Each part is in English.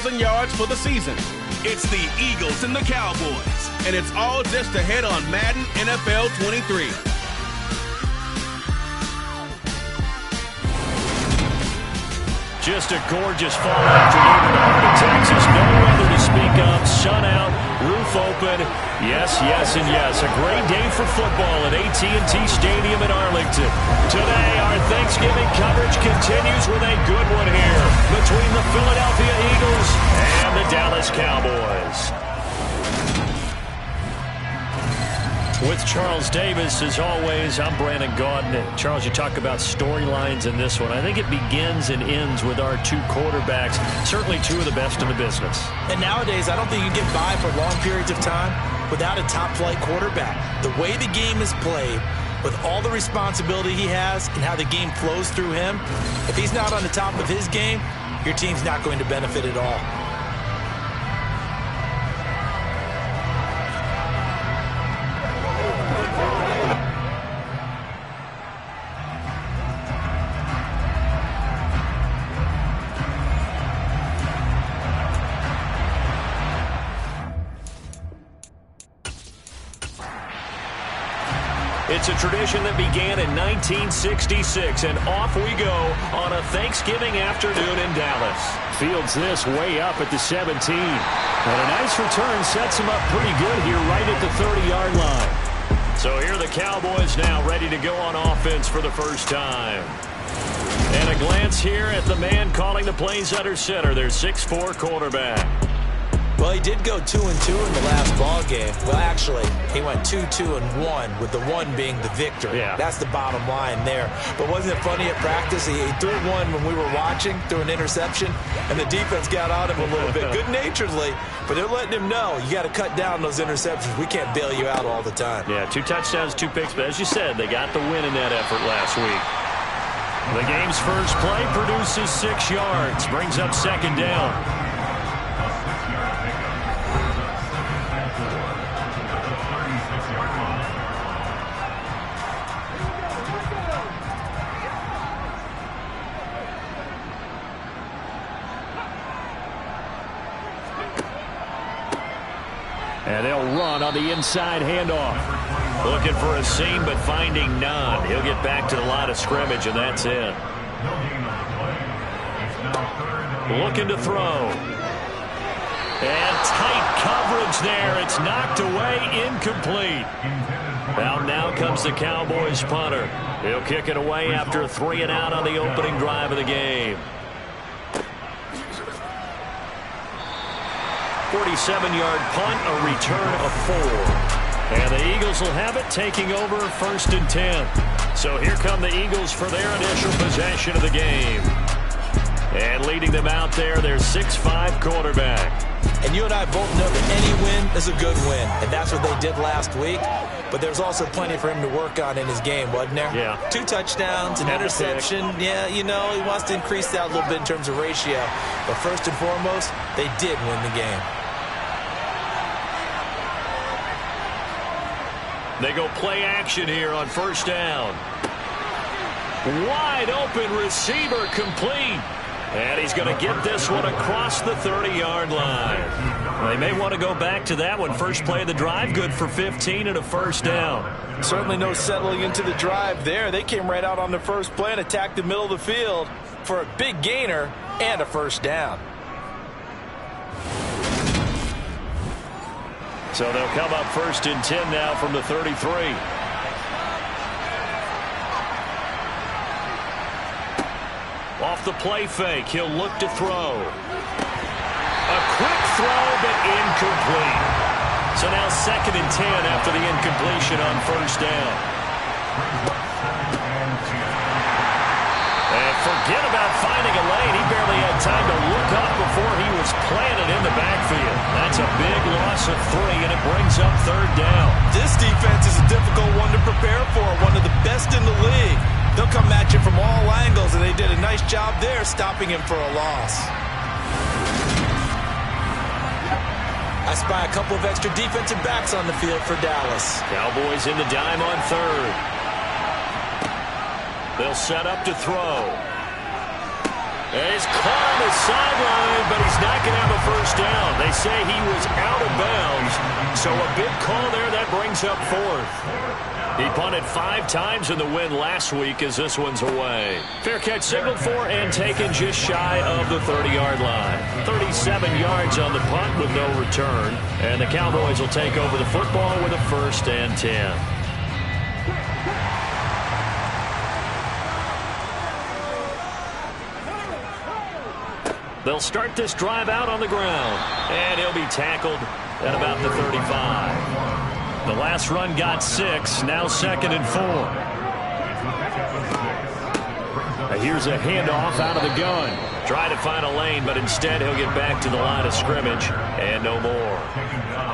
1,000 yards for the season. It's the Eagles and the Cowboys, and it's all just ahead on Madden NFL 23. Just a gorgeous fall afternoon in the heart of Texas. No weather to speak of. Sun out, roof open. Yes, yes, and yes. A great day for football at AT&T Stadium in Arlington. Today, our Thanksgiving coverage continues with a good one here between the Philadelphia Eagles and the Dallas Cowboys. With Charles Davis, as always, I'm Brandon Gaudin. Charles, you talk about storylines in this one. I think it begins and ends with our two quarterbacks, certainly two of the best in the business. And nowadays, I don't think you can get by for long periods of time without a top-flight quarterback. The way the game is played, with all the responsibility he has and how the game flows through him, if he's not on the top of his game, your team's not going to benefit at all. It's a tradition that began in 1966, and off we go on a Thanksgiving afternoon in Dallas. Fields this way up at the 17. And a nice return sets him up pretty good here right at the 30-yard line. So here are the Cowboys now ready to go on offense for the first time. And a glance here at the man calling the plays under center, their 6'4" quarterback. Well, he did go 2-2 in the last ball game. Well, actually, he went 2-2-1, with the one being the victory. Yeah. That's the bottom line there. But wasn't it funny at practice? He threw one when we were watching, threw an interception, and the defense got on him a little bit, good-naturedly. But they're letting him know, you got to cut down those interceptions. We can't bail you out all the time. Yeah, 2 touchdowns, 2 picks. But as you said, they got the win in that effort last week. The game's first play produces 6 yards, brings up second down. And they'll run on the inside handoff. Looking for a seam, but finding none. He'll get back to the line of scrimmage, and that's it. Looking to throw. And tight coverage there. It's knocked away, incomplete. Well, now comes the Cowboys punter. He'll kick it away after a 3 and out on the opening drive of the game. 47-yard punt, a return of 4. And the Eagles will have it, taking over 1st and 10. So here come the Eagles for their initial possession of the game. And leading them out there, their 6'5" quarterback. And you and I both know that any win is a good win. And that's what they did last week. But there's also plenty for him to work on in his game, wasn't there? Yeah. 2 touchdowns, an interception. Yeah, you know, he wants to increase that a little bit in terms of ratio. But first and foremost, they did win the game. They go play action here on 1st down. Wide open receiver complete. And he's going to get this one across the 30-yard line. They may want to go back to that one. First play of the drive, good for 15 and a 1st down. Certainly no settling into the drive there. They came right out on the first play and attacked the middle of the field for a big gainer and a 1st down. So they'll come up 1st and 10 now from the 33. Off the play fake, he'll look to throw. A quick throw, but incomplete. So now 2nd and 10 after the incompletion on 1st down. And forget about finding a lane. He barely had time to look up before he was planted in the backfield. That's a big loss of 3, and it brings up 3rd down. This defense is a difficult one to prepare for, one of the best in the league. They'll come at you from all angles, and they did a nice job there stopping him for a loss. I spy a couple of extra defensive backs on the field for Dallas. Cowboys in the dime on 3rd. They'll set up to throw. And he's caught on the sideline, but he's not going to have a first down. They say he was out of bounds, so a big call there. That brings up fourth. He punted 5 times in the win last week as this one's away. Fair catch signaled for and taken just shy of the 30-yard line. 37 yards on the punt with no return. And the Cowboys will take over the football with a 1st and 10. They'll start this drive out on the ground. And he'll be tackled at about the 35. The last run got 6, now 2nd and 4. Here's a handoff out of the gun. Try to find a lane, but instead he'll get back to the line of scrimmage and no more.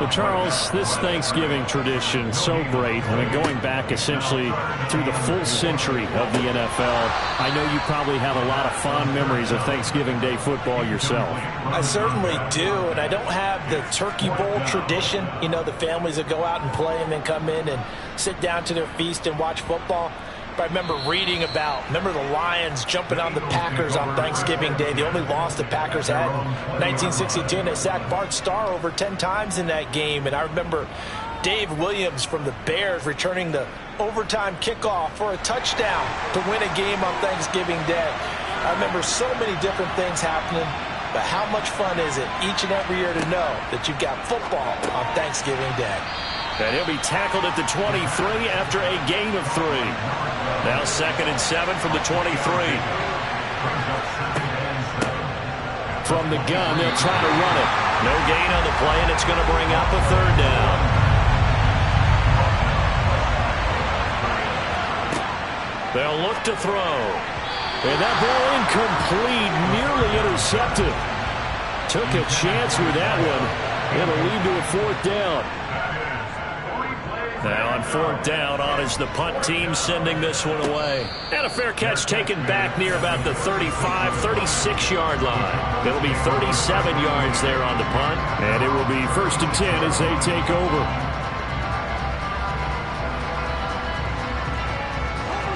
Well, Charles, this Thanksgiving tradition, so great. I mean, going back essentially through the full century of the NFL, I know you probably have a lot of fond memories of Thanksgiving Day football yourself. I certainly do, and I don't have the Turkey Bowl tradition. You know, the families that go out and play and then come in and sit down to their feast and watch football. But I remember reading remember the Lions jumping on the Packers on Thanksgiving Day. The only loss the Packers had in 1962, and they sacked Bart Starr over 10 times in that game. And I remember Dave Williams from the Bears returning the overtime kickoff for a touchdown to win a game on Thanksgiving Day. I remember so many different things happening, but how much fun is it each and every year to know that you've got football on Thanksgiving Day? And he'll be tackled at the 23 after a gain of 3. Now 2nd and 7 from the 23. From the gun, they'll try to run it. No gain on the play, and it's going to bring up a 3rd down. They'll look to throw. And that ball incomplete, nearly intercepted. Took a chance with that one. It'll lead to a 4th down. Now on 4th down, on is the punt team sending this one away. And a fair catch taken back near about the 35, 36-yard line. It'll be 37 yards there on the punt. And it will be 1st and 10 as they take over.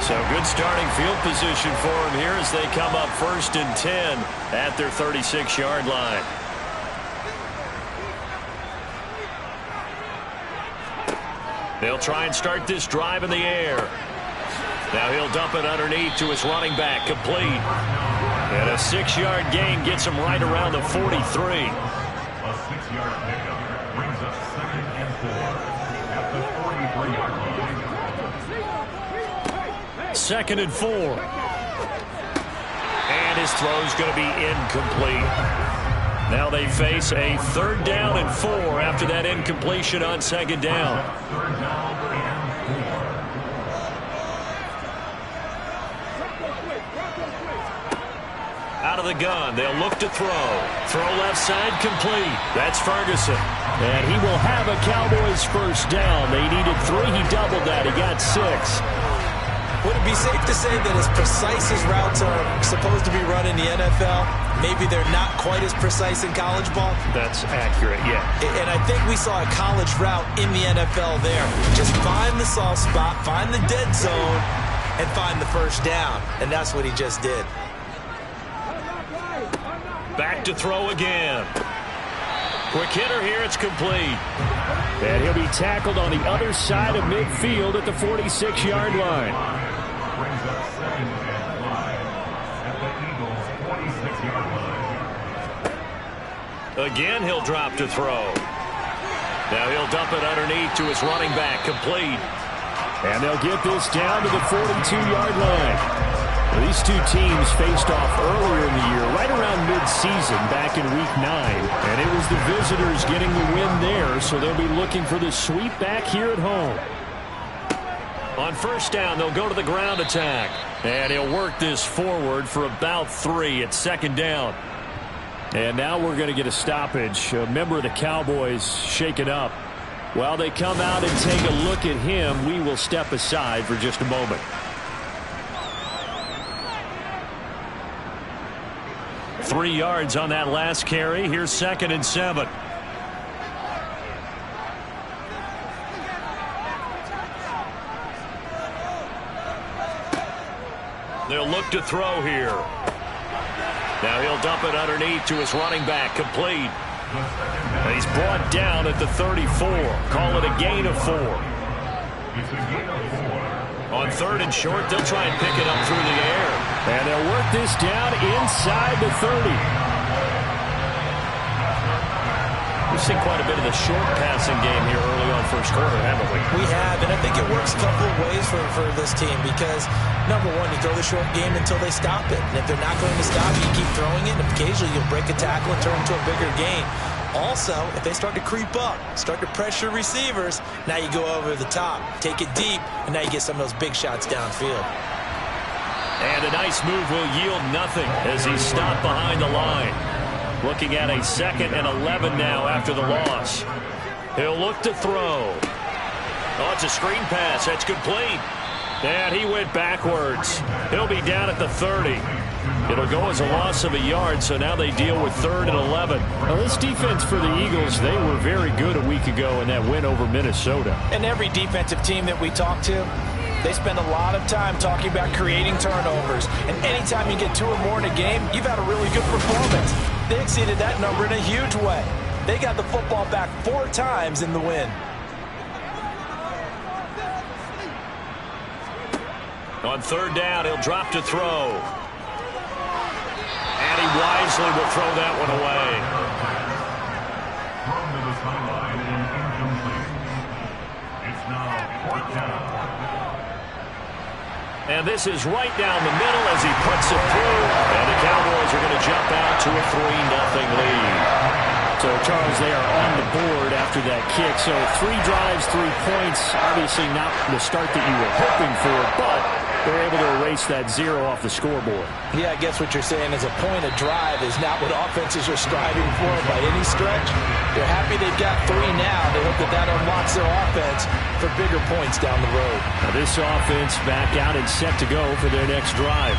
So good starting field position for them here as they come up 1st and 10 at their 36-yard line. They'll try and start this drive in the air. Now he'll dump it underneath to his running back, complete. And a 6-yard gain gets him right around the 43. A 6-yard pickup brings us 2nd and 4 at the 43-yard line. 2nd and 4. And his throw's going to be incomplete. Now they face a 3rd down and 4 after that incompletion on 2nd down. Out of the gun, they'll look to throw. Throw left side, complete. That's Ferguson. And he will have a Cowboys 1st down. They needed 3. He doubled that. He got 6. Would it be safe to say that as precise as routes are supposed to be run in the NFL, maybe they're not quite as precise in college ball? That's accurate, yeah. And I think we saw a college route in the NFL there. Just find the soft spot, find the dead zone, and find the 1st down. And that's what he just did. Back to throw again. Quick hitter here, it's complete. And he'll be tackled on the other side of midfield at the 46-yard line. Brings up 2nd and 5 at the Eagles' 46-yard line. Again, he'll drop to throw. Now he'll dump it underneath to his running back, complete. And they'll get this down to the 42-yard line. These two teams faced off earlier in the year, right around mid-season, back in Week 9. And it was the visitors getting the win there, so they'll be looking for the sweep back here at home. On 1st down, they'll go to the ground attack. And he'll work this forward for about 3 at 2nd down. And now we're going to get a stoppage. A member of the Cowboys shaken up. While they come out and take a look at him, we will step aside for just a moment. Three yards on that last carry. Here's 2nd and 7. They'll look to throw here. Now he'll dump it underneath to his running back, complete. And he's brought down at the 34. Call it a gain of 4. It's a gain of 4. On 3rd and short, they'll try and pick it up through the air. And they'll work this down inside the 30. We've seen quite a bit of the short passing game here early on first quarter, haven't we? We have, and I think it works a couple of ways for this team because, number one, you throw the short game until they stop it. And if they're not going to stop it, you keep throwing it, and occasionally you'll break a tackle and turn it into a bigger gain. Also, if they start to creep up, start to pressure receivers, now you go over the top, take it deep, and now you get some of those big shots downfield. And a nice move will yield nothing as he's stopped behind the line. Looking at a 2nd and 11 now after the loss. He'll look to throw. Oh, it's a screen pass. That's complete. And he went backwards. He'll be down at the 30. It'll go as a loss of a yard, so now they deal with 3rd and 11. Well, this defense for the Eagles, they were very good a week ago in that win over Minnesota. And every defensive team that we talk to, they spend a lot of time talking about creating turnovers. And anytime you get 2 or more in a game, you've had a really good performance. They exceeded that number in a huge way. They got the football back 4 times in the win. On 3rd down, he'll drop to throw. And he wisely will throw that one away. Thrown to the sideline and incomplete. It's now 4th down. And this is right down the middle as he puts it through. And the Cowboys are going to jump out to a 3-0 lead. So, Charles, they are on the board after that kick. So 3 drives, 3 points. Obviously not the start that you were hoping for, but they're able to erase that 0 off the scoreboard. Yeah, I guess what you're saying is a point of drive is not what offenses are striving for by any stretch. They're happy they've got 3 now. They hope that that unlocks their offense for bigger points down the road. Now this offense back out and set to go for their next drive.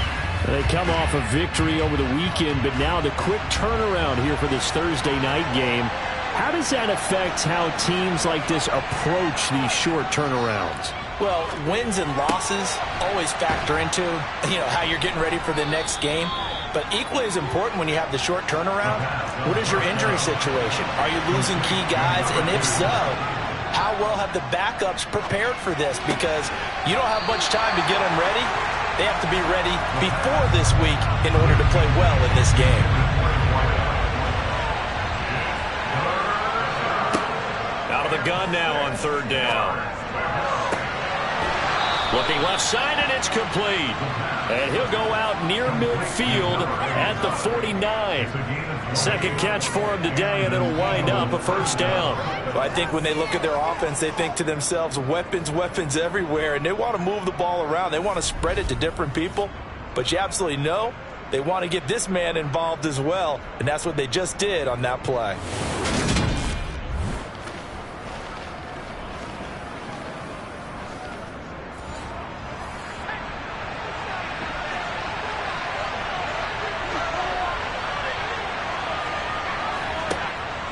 They come off a victory over the weekend, but now the quick turnaround here for this Thursday night game. How does that affect how teams like this approach these short turnarounds? Well, wins and losses always factor into, how you're getting ready for the next game. But equally as important when you have the short turnaround, what is your injury situation? Are you losing key guys? And if so, how well have the backups prepared for this? Because you don't have much time to get them ready. They have to be ready before this week in order to play well in this game. Out of the gun now on 3rd down. Looking left side, and it's complete. And he'll go out near midfield at the 49. Second catch for him today, and it'll wind up a 1st down. Well, I think when they look at their offense, they think to themselves, weapons, weapons everywhere, and they want to move the ball around. They want to spread it to different people. But you absolutely know they want to get this man involved as well, and that's what they just did on that play.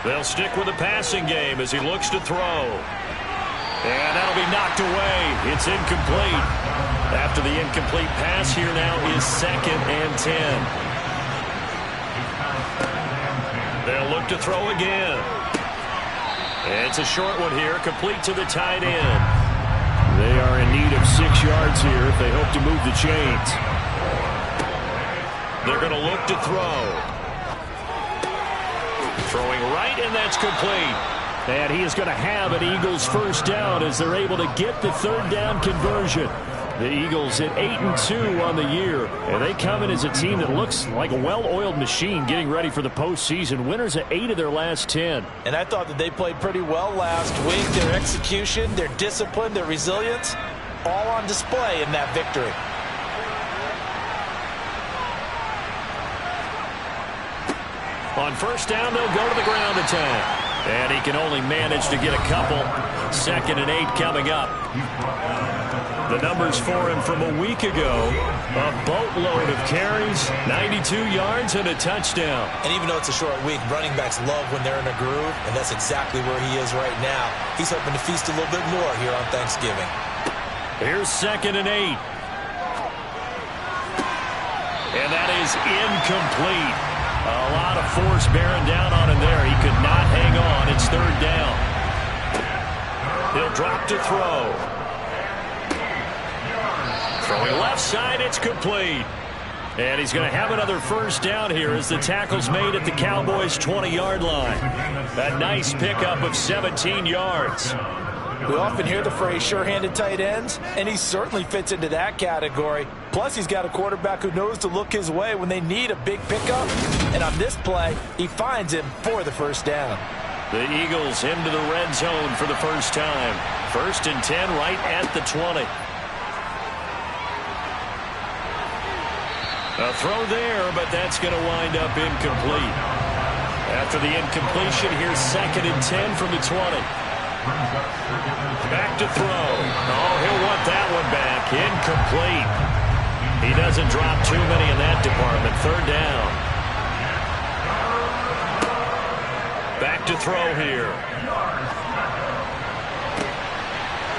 They'll stick with the passing game as he looks to throw. And that'll be knocked away. It's incomplete. After the incomplete pass, here now is 2nd and 10. They'll look to throw again. It's a short one here, complete to the tight end. They are in need of 6 yards here if they hope to move the chains. They're going to look to throw. Throwing right, and that's complete. And he is going to have an Eagles 1st down as they're able to get the 3rd down conversion. The Eagles at 8-2 on the year, and they come in as a team that looks like a well-oiled machine getting ready for the postseason. Winners at 8 of their last 10. And I thought that they played pretty well last week. Their execution, their discipline, their resilience, all on display in that victory. On 1st down, they'll go to the ground attack. And he can only manage to get a couple. 2nd and 8 coming up. The numbers for him from a week ago, a boatload of carries, 92 yards, and a touchdown. And even though it's a short week, running backs love when they're in a groove, and that's exactly where he is right now. He's hoping to feast a little bit more here on Thanksgiving. Here's 2nd and 8. And that is incomplete. A lot of force bearing down on him there. He could not back to throw. Throwing left side, it's complete. And he's going to have another first down here as the tackle's made at the Cowboys' 20-yard line. A nice pickup of 17 yards. We often hear the phrase sure-handed tight ends, and he certainly fits into that category. Plus, he's got a quarterback who knows to look his way when they need a big pickup. And on this play, he finds him for the first down. The Eagles into the red zone for the first time. 1st and 10 right at the 20. A throw there, but that's going to wind up incomplete. After the incompletion, here's 2nd and 10 from the 20. Back to throw. Oh, he'll want that one back. Incomplete. He doesn't drop too many in that department. 3rd down. Back to throw here.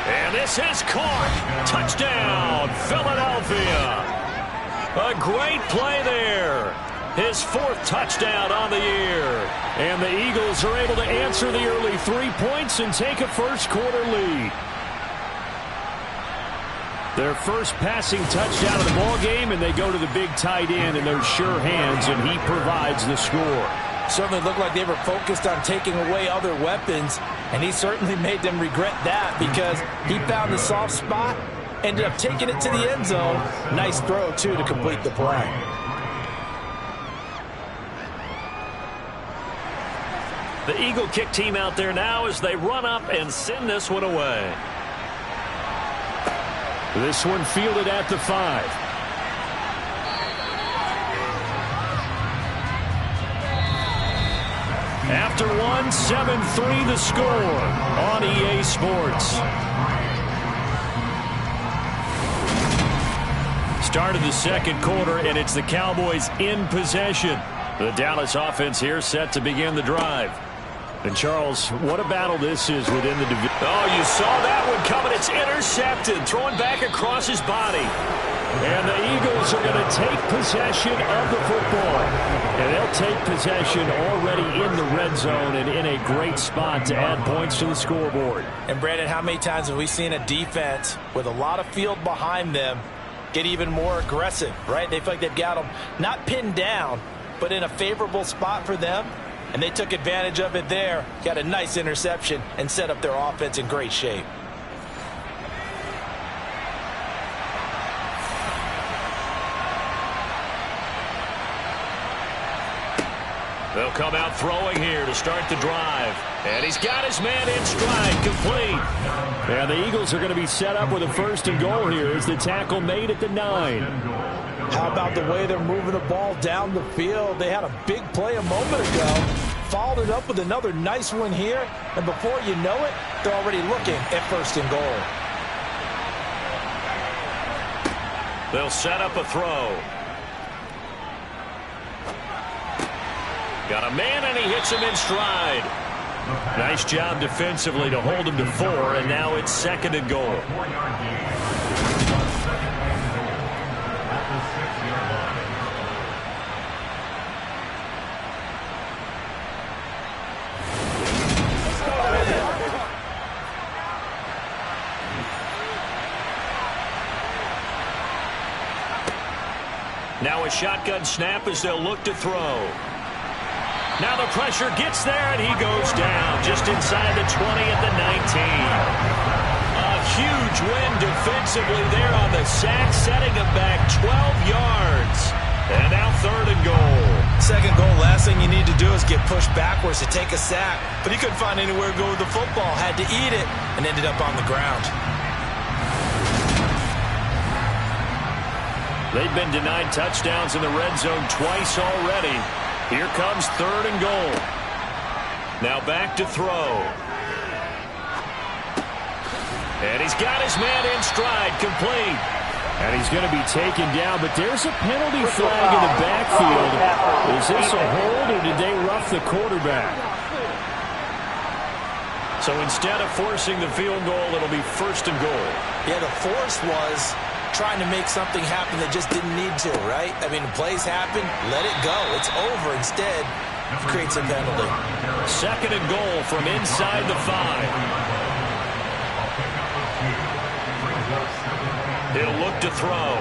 And this is caught. Touchdown, Philadelphia. A great play there. His 4th touchdown on the year. And the Eagles are able to answer the early 3 points and take a first-quarter lead. Their first passing touchdown of the ball game, and they go to the big tight end in those sure hands, and he provides the score. Certainly looked like they were focused on taking away other weapons, and he certainly made them regret that because he found the soft spot, ended up taking it to the end zone. Nice throw, too, to complete the play. The Eagle kick team out there now as they run up and send this one away. This one fielded at the 5. After one, 7-3 the score on EA Sports. Start of the 2nd quarter, and it's the Cowboys in possession. The Dallas offense here set to begin the drive. And, Charles, what a battle this is within the division. Oh, you saw that one coming. It's intercepted, throwing back across his body. And the Eagles are going to take possession of the football. And they'll take possession already in the red zone and in a great spot to add points to the scoreboard. And, Brandon, how many times have we seen a defense with a lot of field behind them get even more aggressive, right? They feel like they've got them not pinned down, but in a favorable spot for them. And they took advantage of it there, got a nice interception, and set up their offense in great shape. They'll come out throwing here to start the drive. And he's got his man in stride, complete. And the Eagles are going to be set up with a 1st and goal here as the tackle made at the 9. How about the way they're moving the ball down the field? They had a big play a moment ago, followed it up with another nice one here, and before you know it, they're already looking at 1st and goal. They'll set up a throw. Got a man, and he hits him in stride. Nice job defensively to hold him to 4, and now it's 2nd and goal. Now a shotgun snap as they'll look to throw. Now the pressure gets there, and he goes down just inside the 20 at the 19. A huge win defensively there on the sack, setting him back 12 yards. And now 3rd and goal. 2nd goal, last thing you need to do is get pushed backwards to take a sack. But he couldn't find anywhere to go with the football, had to eat it, and ended up on the ground. They've been denied touchdowns in the red zone twice already. Here comes 3rd and goal. Now back to throw. And he's got his man in stride, complete. And he's going to be taken down, but there's a penalty flag in the backfield. Is this a hold, or did they rough the quarterback? So instead of forcing the field goal, it'll be 1st and goal. Yeah, the force was trying to make something happen that just didn't need to, right? I mean, plays happen, let it go. It's over. Instead, it creates a penalty. 2nd and goal from inside the 5. He'll look to throw.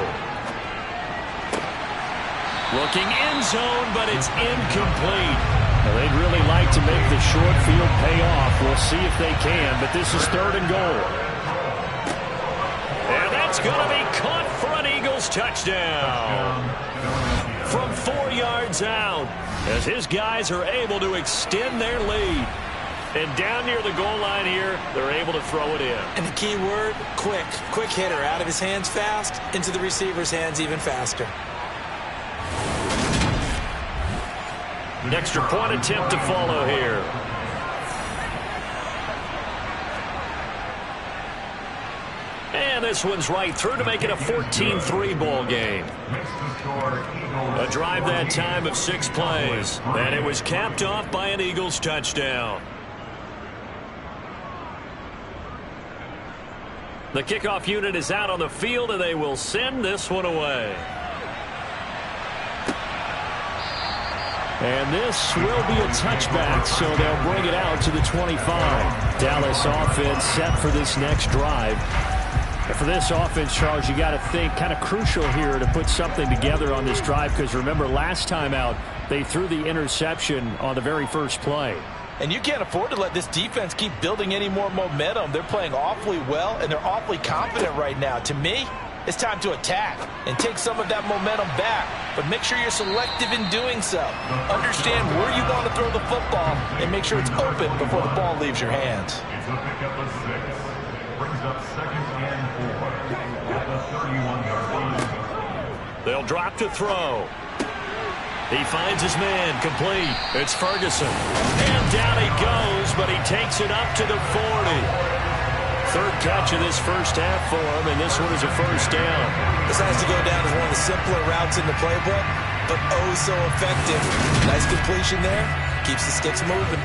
Looking end zone, but it's incomplete. Well, they'd really like to make the short field pay off. We'll see if they can, but this is 3rd and goal. And that's going to be caught for an Eagles touchdown. From 4 yards out, as his guys are able to extend their lead. And down near the goal line here, they're able to throw it in. And the key word, quick. Quick hitter, out of his hands fast, into the receiver's hands even faster. An extra point attempt to follow here. And this one's right through to make it a 14-3 ball game. A drive that time of 6 plays. And it was capped off by an Eagles touchdown. The kickoff unit is out on the field, and they will send this one away. And this will be a touchback, so they'll bring it out to the 25. Dallas offense set for this next drive. And for this offense, Charles, you got to think kind of crucial here to put something together on this drive, because remember, last time out, they threw the interception on the very first play. And you can't afford to let this defense keep building any more momentum. They're playing awfully well, and they're awfully confident right now. To me, it's time to attack and take some of that momentum back. But make sure you're selective in doing so. Understand where you want to throw the football and make sure it's open before the ball leaves your hands. It's a pickup of 6. Brings up 2nd and 4 at the 31-yard line. They'll drop to throw. He finds his man, complete. It's Ferguson. And down he goes, but he takes it up to the 40. 3rd catch of this first half for him, and this one is a first down. This has to go down as one of the simpler routes in the playbook, but oh so effective. Nice completion there. Keeps the sticks moving.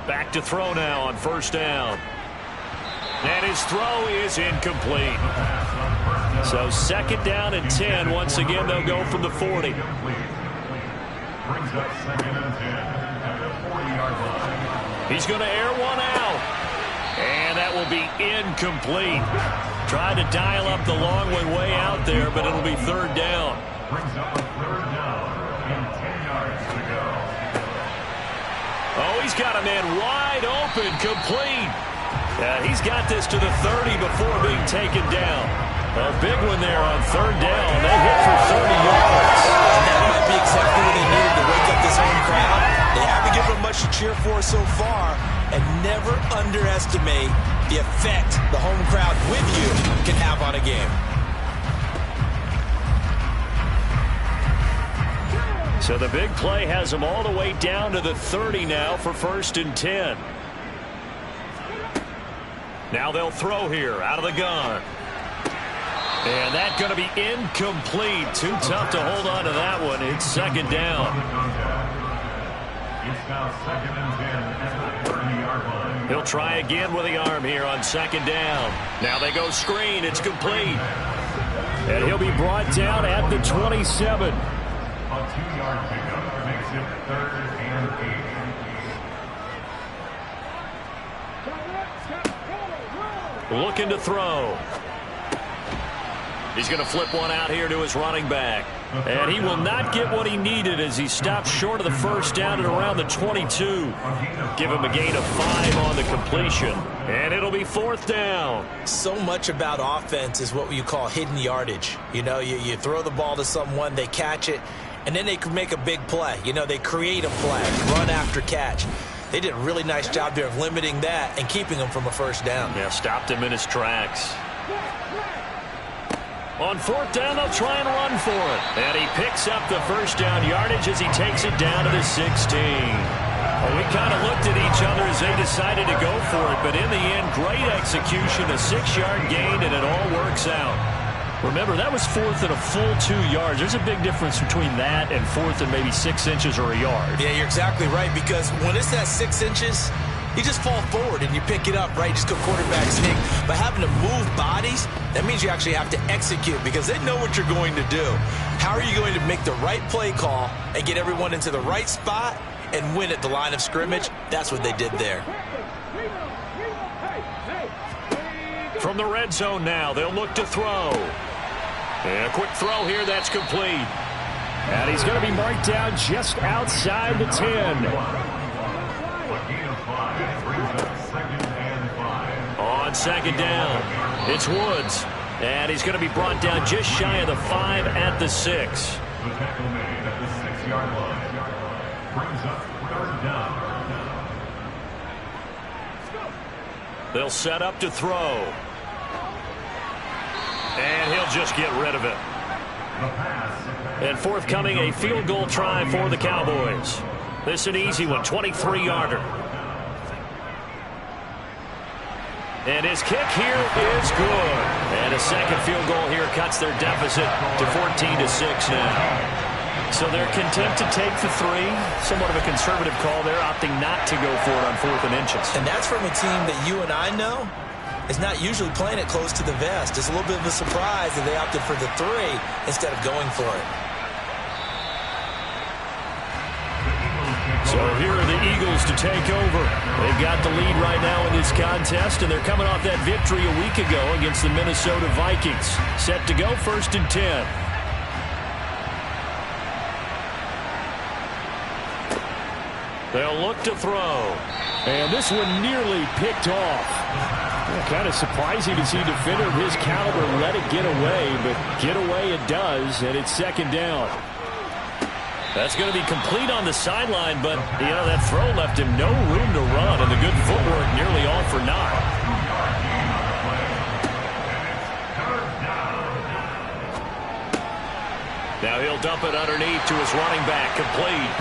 Back to throw now on first down. And his throw is incomplete. So 2nd down and 10. Once again, they'll go from the 40. Brings up 2nd and 10 at the 40-yard line. He's going to air one out. And that will be incomplete. Tried to dial up the long one way out there, but it'll be 3rd down. Brings up a 3rd down and 10 yards to go. Oh, he's got a man wide open, complete. He's got this to the 30 before being taken down. A big one there on 3rd down. They hit for 30 yards. And that might be exactly what they needed to wake up this home crowd. They haven't given them much to cheer for so far. And never underestimate the effect the home crowd with you can have on a game. So the big play has them all the way down to the 30 now for 1st and 10. Now they'll throw here out of the gun. And that's going to be incomplete. Too tough to hold on to that one. It's 2nd down. It's now 2nd and 10 at the 30-yard line. He'll try again with the arm here on 2nd down. Now they go screen. It's complete. And he'll be brought down at the 27. A 2-yard pickup makes it 3rd and 8. Looking to throw. He's going to flip one out here to his running back. And he will not get what he needed as he stops short of the first down at around the 22. Give him a gain of 5 on the completion. And it'll be 4th down. So much about offense is what you call hidden yardage. You know, you throw the ball to someone, they catch it, and then they can make a big play. You know, they create a play, run after catch. They did a really nice job there of limiting that and keeping him from a first down. Yeah, stopped him in his tracks. On 4th down, they'll try and run for it. And he picks up the first down yardage as he takes it down to the 16. Well, we kind of looked at each other as they decided to go for it, but in the end, great execution, a 6-yard gain, and it all works out. Remember, that was 4th and a full 2 yards. There's a big difference between that and 4th and maybe 6 inches or a yard. Yeah, you're exactly right, because when it's that 6 inches, you just fall forward and you pick it up, right? Just go quarterback sneak. But having to move bodies, that means you actually have to execute because they know what you're going to do. How are you going to make the right play call and get everyone into the right spot and win at the line of scrimmage. That's what they did there. From the red zone now, they'll look to throw. And a quick throw here, that's complete. And he's going to be marked down just outside the 10. A gain of 5 brings up 2nd and 5. On 2nd down, it's Woods. And he's going to be brought down just shy of the 5 at the 6. The tackle made at the 6-yard line. Brings up 3rd down. They'll set up to throw. And he'll just get rid of it. And forthcoming, a field goal try for the Cowboys. This is an easy one, 23-yarder. And his kick here is good. And a second field goal here cuts their deficit to 14-6 now. So they're content to take the 3. Somewhat of a conservative call there, opting not to go for it on 4th and inches. And that's from a team that you and I know is not usually playing it close to the vest. It's a little bit of a surprise that they opted for the 3 instead of going for it. So here are the Eagles to take over. They've got the lead right now in this contest, and they're coming off that victory a week ago against the Minnesota Vikings. Set to go 1st and 10. They'll look to throw. And this one nearly picked off. Kind of surprising to see a defender of his caliber let it get away, but get away it does, and it's 2nd down. That's going to be complete on the sideline, but, you know, that throw left him no room to run, and the good footwork nearly all for naught. Now he'll dump it underneath to his running back, complete.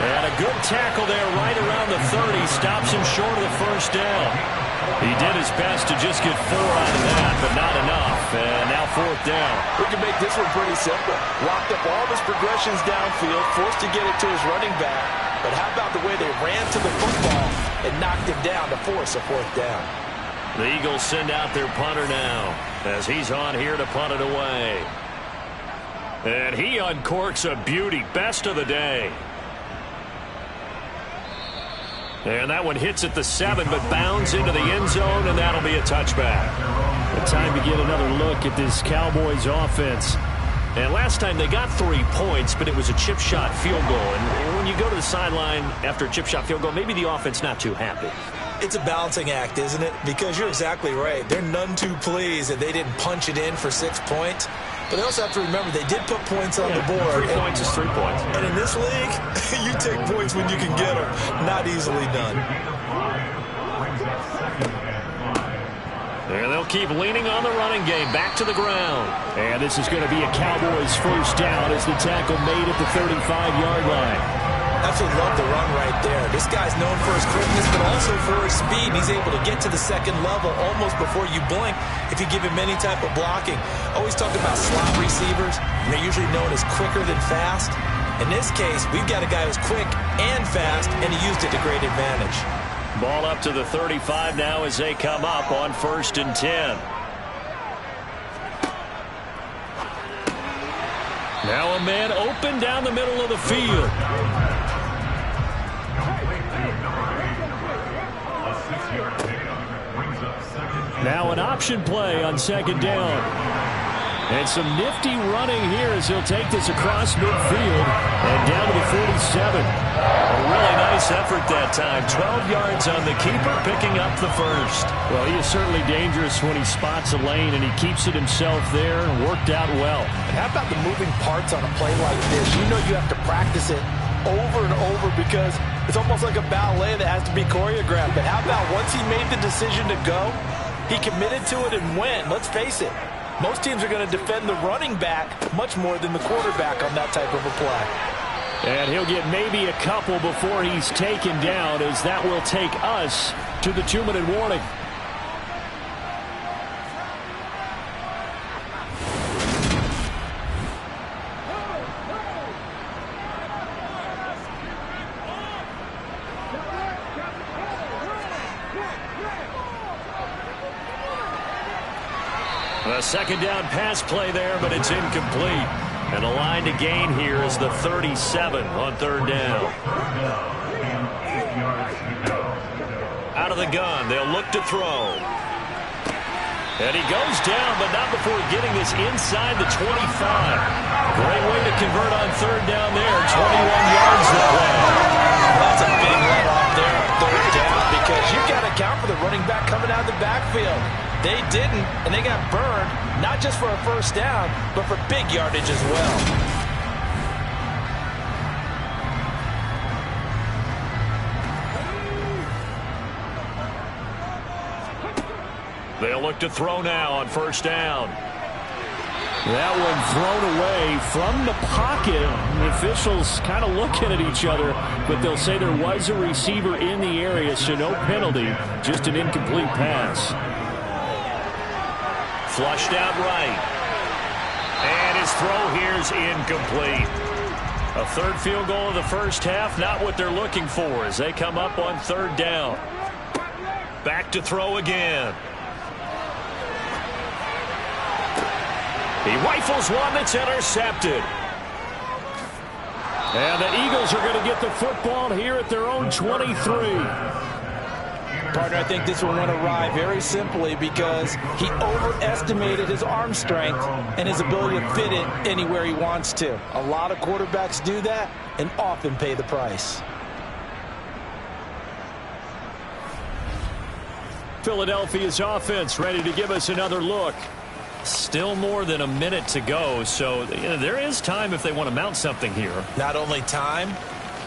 And a good tackle there right around the 30, stops him short of the 1st down. He did his best to just get 4 out of that, but not enough. And now 4th down. We can make this one pretty simple. Locked up all of his progressions downfield, forced to get it to his running back. But how about the way they ran to the football and knocked him down to force a 4th down? The Eagles send out their punter now as he's on here to punt it away. And he uncorks a beauty, best of the day. And that one hits at the 7, but bounds into the end zone, and that'll be a touchback. Time to get another look at this Cowboys offense. And last time they got 3 points, but it was a chip shot field goal. And when you go to the sideline after a chip shot field goal, maybe the offense not too happy. It's a balancing act, isn't it? Because you're exactly right. They're none too pleased that they didn't punch it in for 6 points. But they also have to remember they did put points on the board. 3 points is 3 points. And in this league, you take points when you can get them. Not easily done. And they'll keep leaning on the running game. Back to the ground. And this is going to be a Cowboys 1st down as the tackle made at the 35-yard line. Absolutely love the run right there. This guy's known for his quickness, but also for his speed. He's able to get to the 2nd level almost before you blink if you give him any type of blocking. Always talking about slot receivers, and they're usually known as quicker than fast. In this case, we've got a guy who's quick and fast, and he used it to great advantage. Ball up to the 35 now as they come up on 1st and 10. Now a man open down the middle of the field. Now an option play on 2nd down. And some nifty running here as he'll take this across midfield and down to the 47. A really nice effort that time. 12 yards on the keeper, picking up the 1st. Well, he is certainly dangerous when he spots a lane, and he keeps it himself there and worked out well. And how about the moving parts on a play like this? You know you have to practice it over and over because it's almost like a ballet that has to be choreographed. But how about once he made the decision to go, he committed to it and went. Let's face it. Most teams are going to defend the running back much more than the quarterback on that type of a play. And he'll get maybe a couple before he's taken down, as that will take us to the 2-minute warning. A 2nd down pass play there, but it's incomplete. And the line to gain here is the 37 on 3rd down. yards to go. Out of the gun, they'll look to throw. And he goes down, but not before getting this inside the 25. Great way to convert on third down there. 21 yards that way. That's a big let off there on third down because you've got to account for the running back coming out of the backfield. They didn't, and they got burned, not just for a first down, but for big yardage as well. They'll look to throw now on first down. That one thrown away from the pocket. The officials kind of looking at each other, but they'll say there was a receiver in the area, so no penalty, just an incomplete pass. Flushed out right. And his throw here's incomplete. A third field goal of the first half, not what they're looking for as they come up on third down. Back to throw again. He rifles one that's intercepted. And the Eagles are going to get the football here at their own 23. Partner, I think this one went awry very simply because he overestimated his arm strength and his ability to fit it anywhere he wants to. A lot of quarterbacks do that and often pay the price. Philadelphia's offense ready to give us another look. Still more than a minute to go, so there is time if they want to mount something here. Not only time,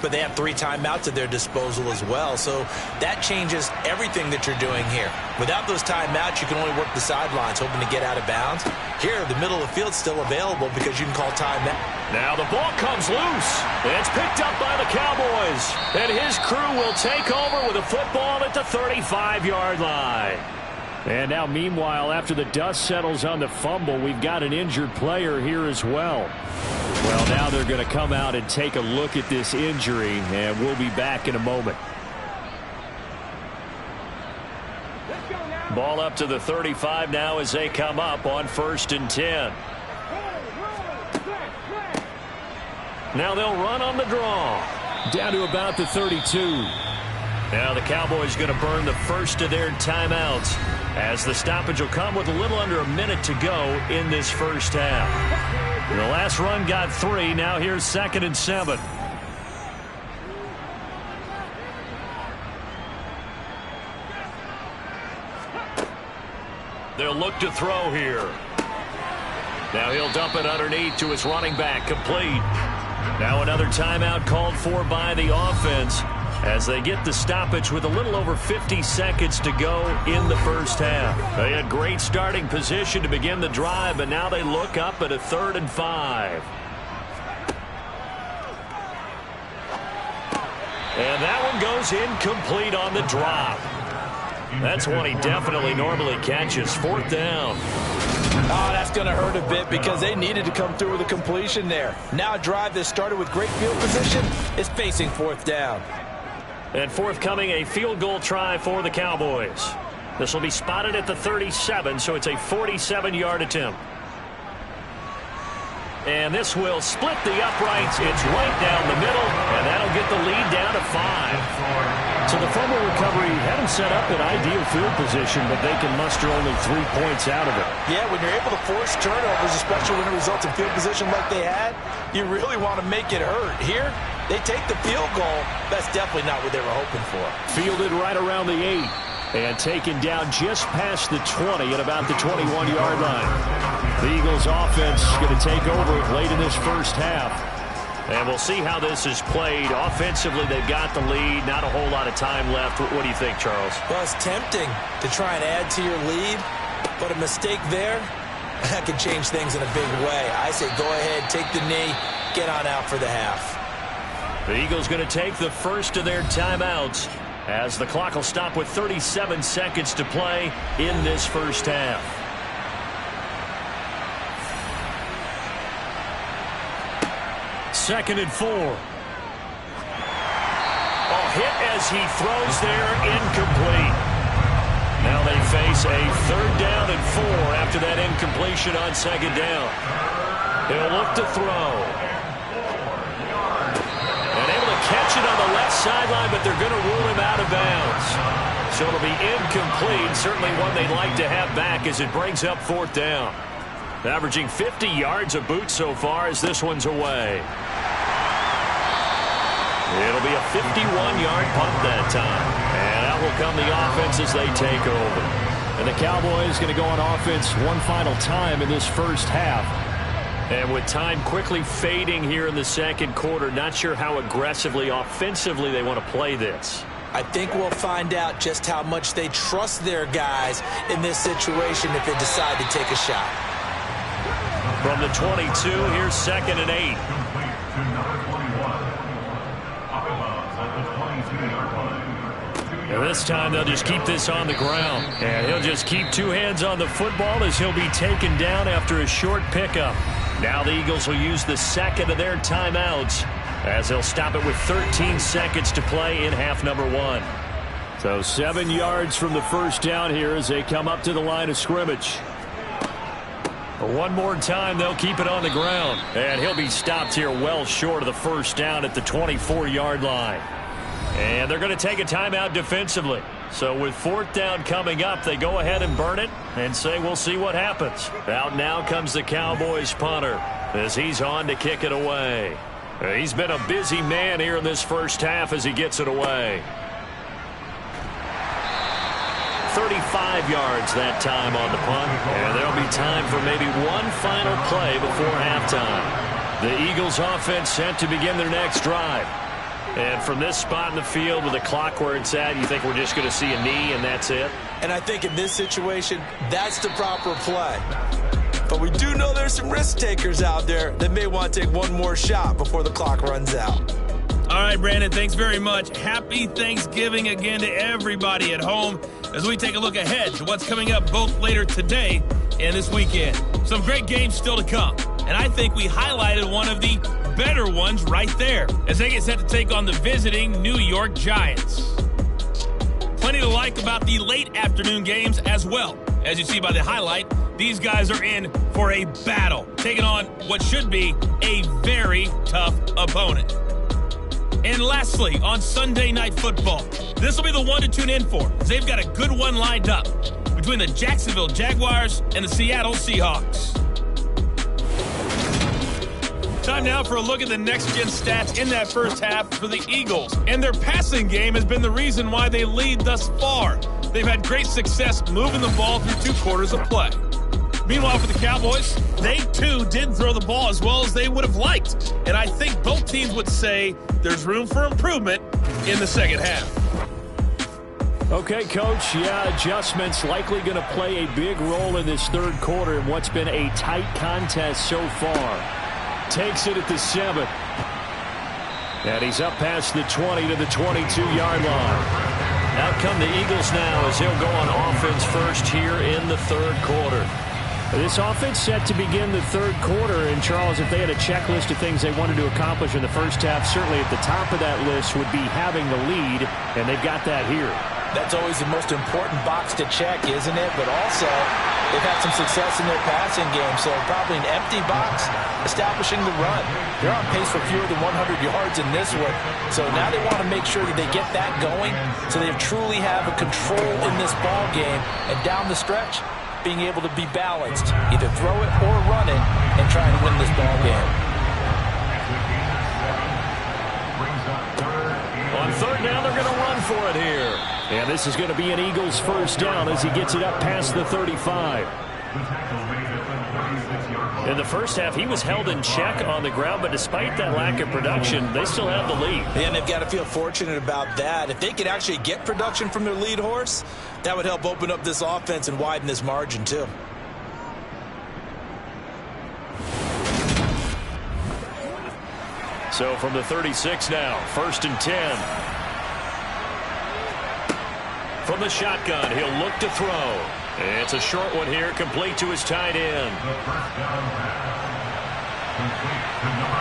but they have 3 timeouts at their disposal as well, so that changes everything that you're doing here. Without those timeouts, you can only work the sidelines, hoping to get out of bounds. Here, the middle of the field's still available because you can call timeout. Now the ball comes loose. It's picked up by the Cowboys, and his crew will take over with a football at the 35-yard line. And now, meanwhile, after the dust settles on the fumble, we've got an injured player here as well. Well, now they're going to come out and take a look at this injury, and we'll be back in a moment. Ball up to the 35 now as they come up on 1st and 10. Now they'll run on the draw. Down to about the 32. Now the Cowboys going to burn the first of their timeouts as the stoppage will come with a little under a minute to go in this first half. The last run got 3. Now here's 2nd and 7. They'll look to throw here. Now he'll dump it underneath to his running back, complete. Now another timeout called for by the offense as they get the stoppage with a little over 50 seconds to go in the first half. They had great starting position to begin the drive, but now they look up at a 3rd and 5. And that one goes incomplete on the drop. That's one he definitely normally catches. 4th down. Oh, that's going to hurt a bit because they needed to come through with a completion there. Now a drive that started with great field position is facing 4th down. And forthcoming, a field goal try for the Cowboys. This will be spotted at the 37, so it's a 47-yard attempt. And this will split the uprights. It's right down the middle, and that'll get the lead down to 5. So the fumble recovery had them set up in ideal field position, but they can muster only 3 points out of it. Yeah, when you're able to force turnovers, especially when it results in field position like they had, you really want to make it hurt. Here, they take the field goal. That's definitely not what they were hoping for. Fielded right around the 8 and taken down just past the 20 at about the 21-yard line. The Eagles offense going to take over late in this first half. And we'll see how this is played. Offensively, they've got the lead. Not a whole lot of time left. What do you think, Charles? Well, it's tempting to try and add to your lead, but a mistake there, that could change things in a big way. I say go ahead, take the knee, get on out for the half. The Eagles going to take the first of their timeouts as the clock will stop with 37 seconds to play in this first half. Second and 4. Hit as he throws there, incomplete. Now they face a 3rd down and 4 after that incompletion on 2nd down. He'll look to throw. And able to catch it on the left sideline, but they're going to rule So it'll be incomplete. Certainly one they'd like to have back as it brings up 4th down. Averaging 50 yards a boot so far as this one's away. It'll be a 51-yard punt that time. And out will come the offense as they take over. And the Cowboys going to go on offense one final time in this first half. And with time quickly fading here in the second quarter, not sure how aggressively, offensively they want to play this. I think we'll find out just how much they trust their guys in this situation if they decide to take a shot. From the 22, here's 2nd and 8. Complete to number 21. Up and at the 22-yard line. And this time they'll just keep this on the ground. And he'll just keep 2 hands on the football as he'll be taken down after a short pickup. Now the Eagles will use the second of their timeouts as they'll stop it with 13 seconds to play in half number 1. So 7 yards from the first down here as they come up to the line of scrimmage. One more time, they'll keep it on the ground. And he'll be stopped here well short of the first down at the 24-yard line. And they're going to take a timeout defensively. So with 4th down coming up, they go ahead and burn it and say we'll see what happens. Out now comes the Cowboys punter as he's on to kick it away. He's been a busy man here in this first half as he gets it away. 35 yards that time on the punt. And there'll be time for maybe one final play before halftime. The Eagles offense set to begin their next drive. And from this spot in the field with the clock where it's at, you think we're just going to see a knee and that's it? And I think in this situation, that's the proper play. But we do know there's some risk takers out there that may want to take one more shot before the clock runs out. All right, Brandon, thanks very much. Happy Thanksgiving again to everybody at home as we take a look ahead to what's coming up both later today and this weekend. Some great games still to come, and I think we highlighted one of the better ones right there as they get set to take on the visiting New York Giants. Plenty to like about the late afternoon games as well. As you see by the highlight, these guys are in for a battle, taking on what should be a very tough opponent. And lastly, on Sunday Night Football, this will be the one to tune in for. They've got a good one lined up between the Jacksonville Jaguars and the Seattle Seahawks. Time now for a look at the next-gen stats in that first half for the Eagles. And their passing game has been the reason why they lead thus far. They've had great success moving the ball through 2 quarters of play. Meanwhile, for the Cowboys, they too didn't throw the ball as well as they would have liked. And I think both teams would say there's room for improvement in the second half. Okay, Coach, adjustments likely going to play a big role in this third quarter in what's been a tight contest so far. Takes it at the 7. And he's up past the 20 to the 22-yard line. Out come the Eagles now as he'll go on offense first here in the third quarter. This offense set to begin the third quarter. And, Charles, if they had a checklist of things they wanted to accomplish in the first half, certainly at the top of that list would be having the lead, and they've got that here. That's always the most important box to check, isn't it? But also, they've had some success in their passing game, so probably an empty box establishing the run. They're on pace for fewer than 100 yards in this one, so now they want to make sure that they get that going so they truly have a control in this ball game, and down the stretch, being able to be balanced, either throw it or run it, and try to win this ball game. On third down, they're going to run for it here. And this is going to be an Eagles first down as he gets it up past the 35. In the first half, he was held in check on the ground, but despite that lack of production, they still have the lead. And they've got to feel fortunate about that. If they could actually get production from their lead horse, that would help open up this offense and widen this margin too. So from the 36 now, 1st and 10. From the shotgun, he'll look to throw. It's a short one here, complete to his tight end. The first down pass. Complete to number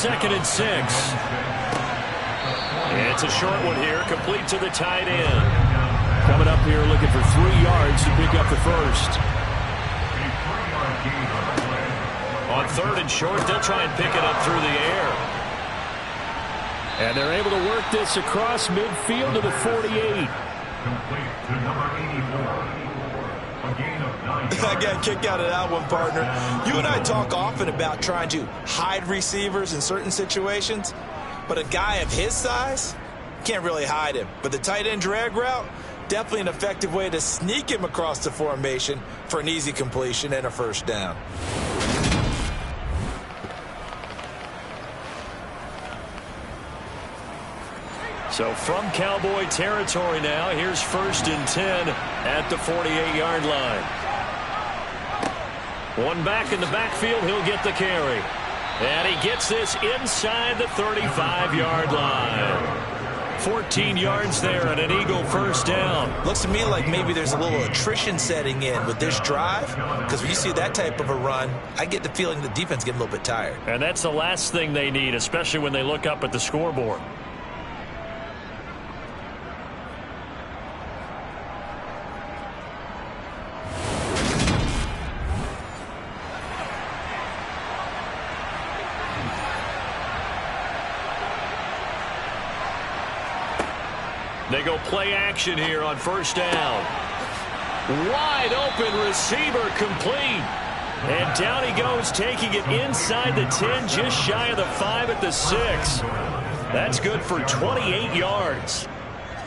84. 2nd and 6. It's a short one here, complete to the tight end. Coming up here looking for 3 yards to pick up the first. A 3-yard gain on the play. On 3rd and short, they'll try and pick it up through the air. And they're able to work this across midfield to the 48. Complete to number 84. A gain of 9 yards. I got a kick out of that one, partner. You and I talk often about trying to hide receivers in certain situations, but a guy of his size can't really hide him. But the tight end drag route, definitely an effective way to sneak him across the formation for an easy completion and a first down. So from Cowboy territory now, here's 1st and 10 at the 48-yard line. One back in the backfield, he'll get the carry. And he gets this inside the 35-yard line. 14 yards there and an Eagle first down. Looks to me like maybe there's a little attrition setting in with this drive, because when you see that type of a run, I get the feeling the defense getting a little bit tired. And that's the last thing they need, especially when they look up at the scoreboard. They go play action here on first down. Wide open receiver complete. And down he goes, taking it inside the 10, just shy of the 5 at the 6. That's good for 28 yards.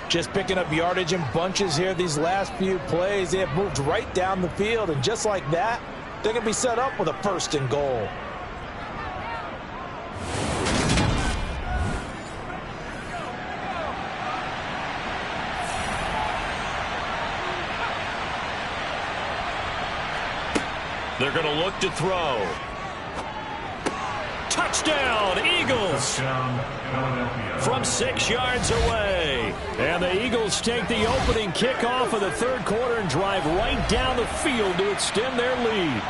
Just picking up yardage in bunches here these last few plays. They have moved right down the field, and just like that, they're going to be set up with a 1st and goal. They're going to look to throw. Touchdown, Eagles! Touchdown, From 6 yards away. And the Eagles take the opening kickoff of the 3rd quarter and drive right down the field to extend their lead.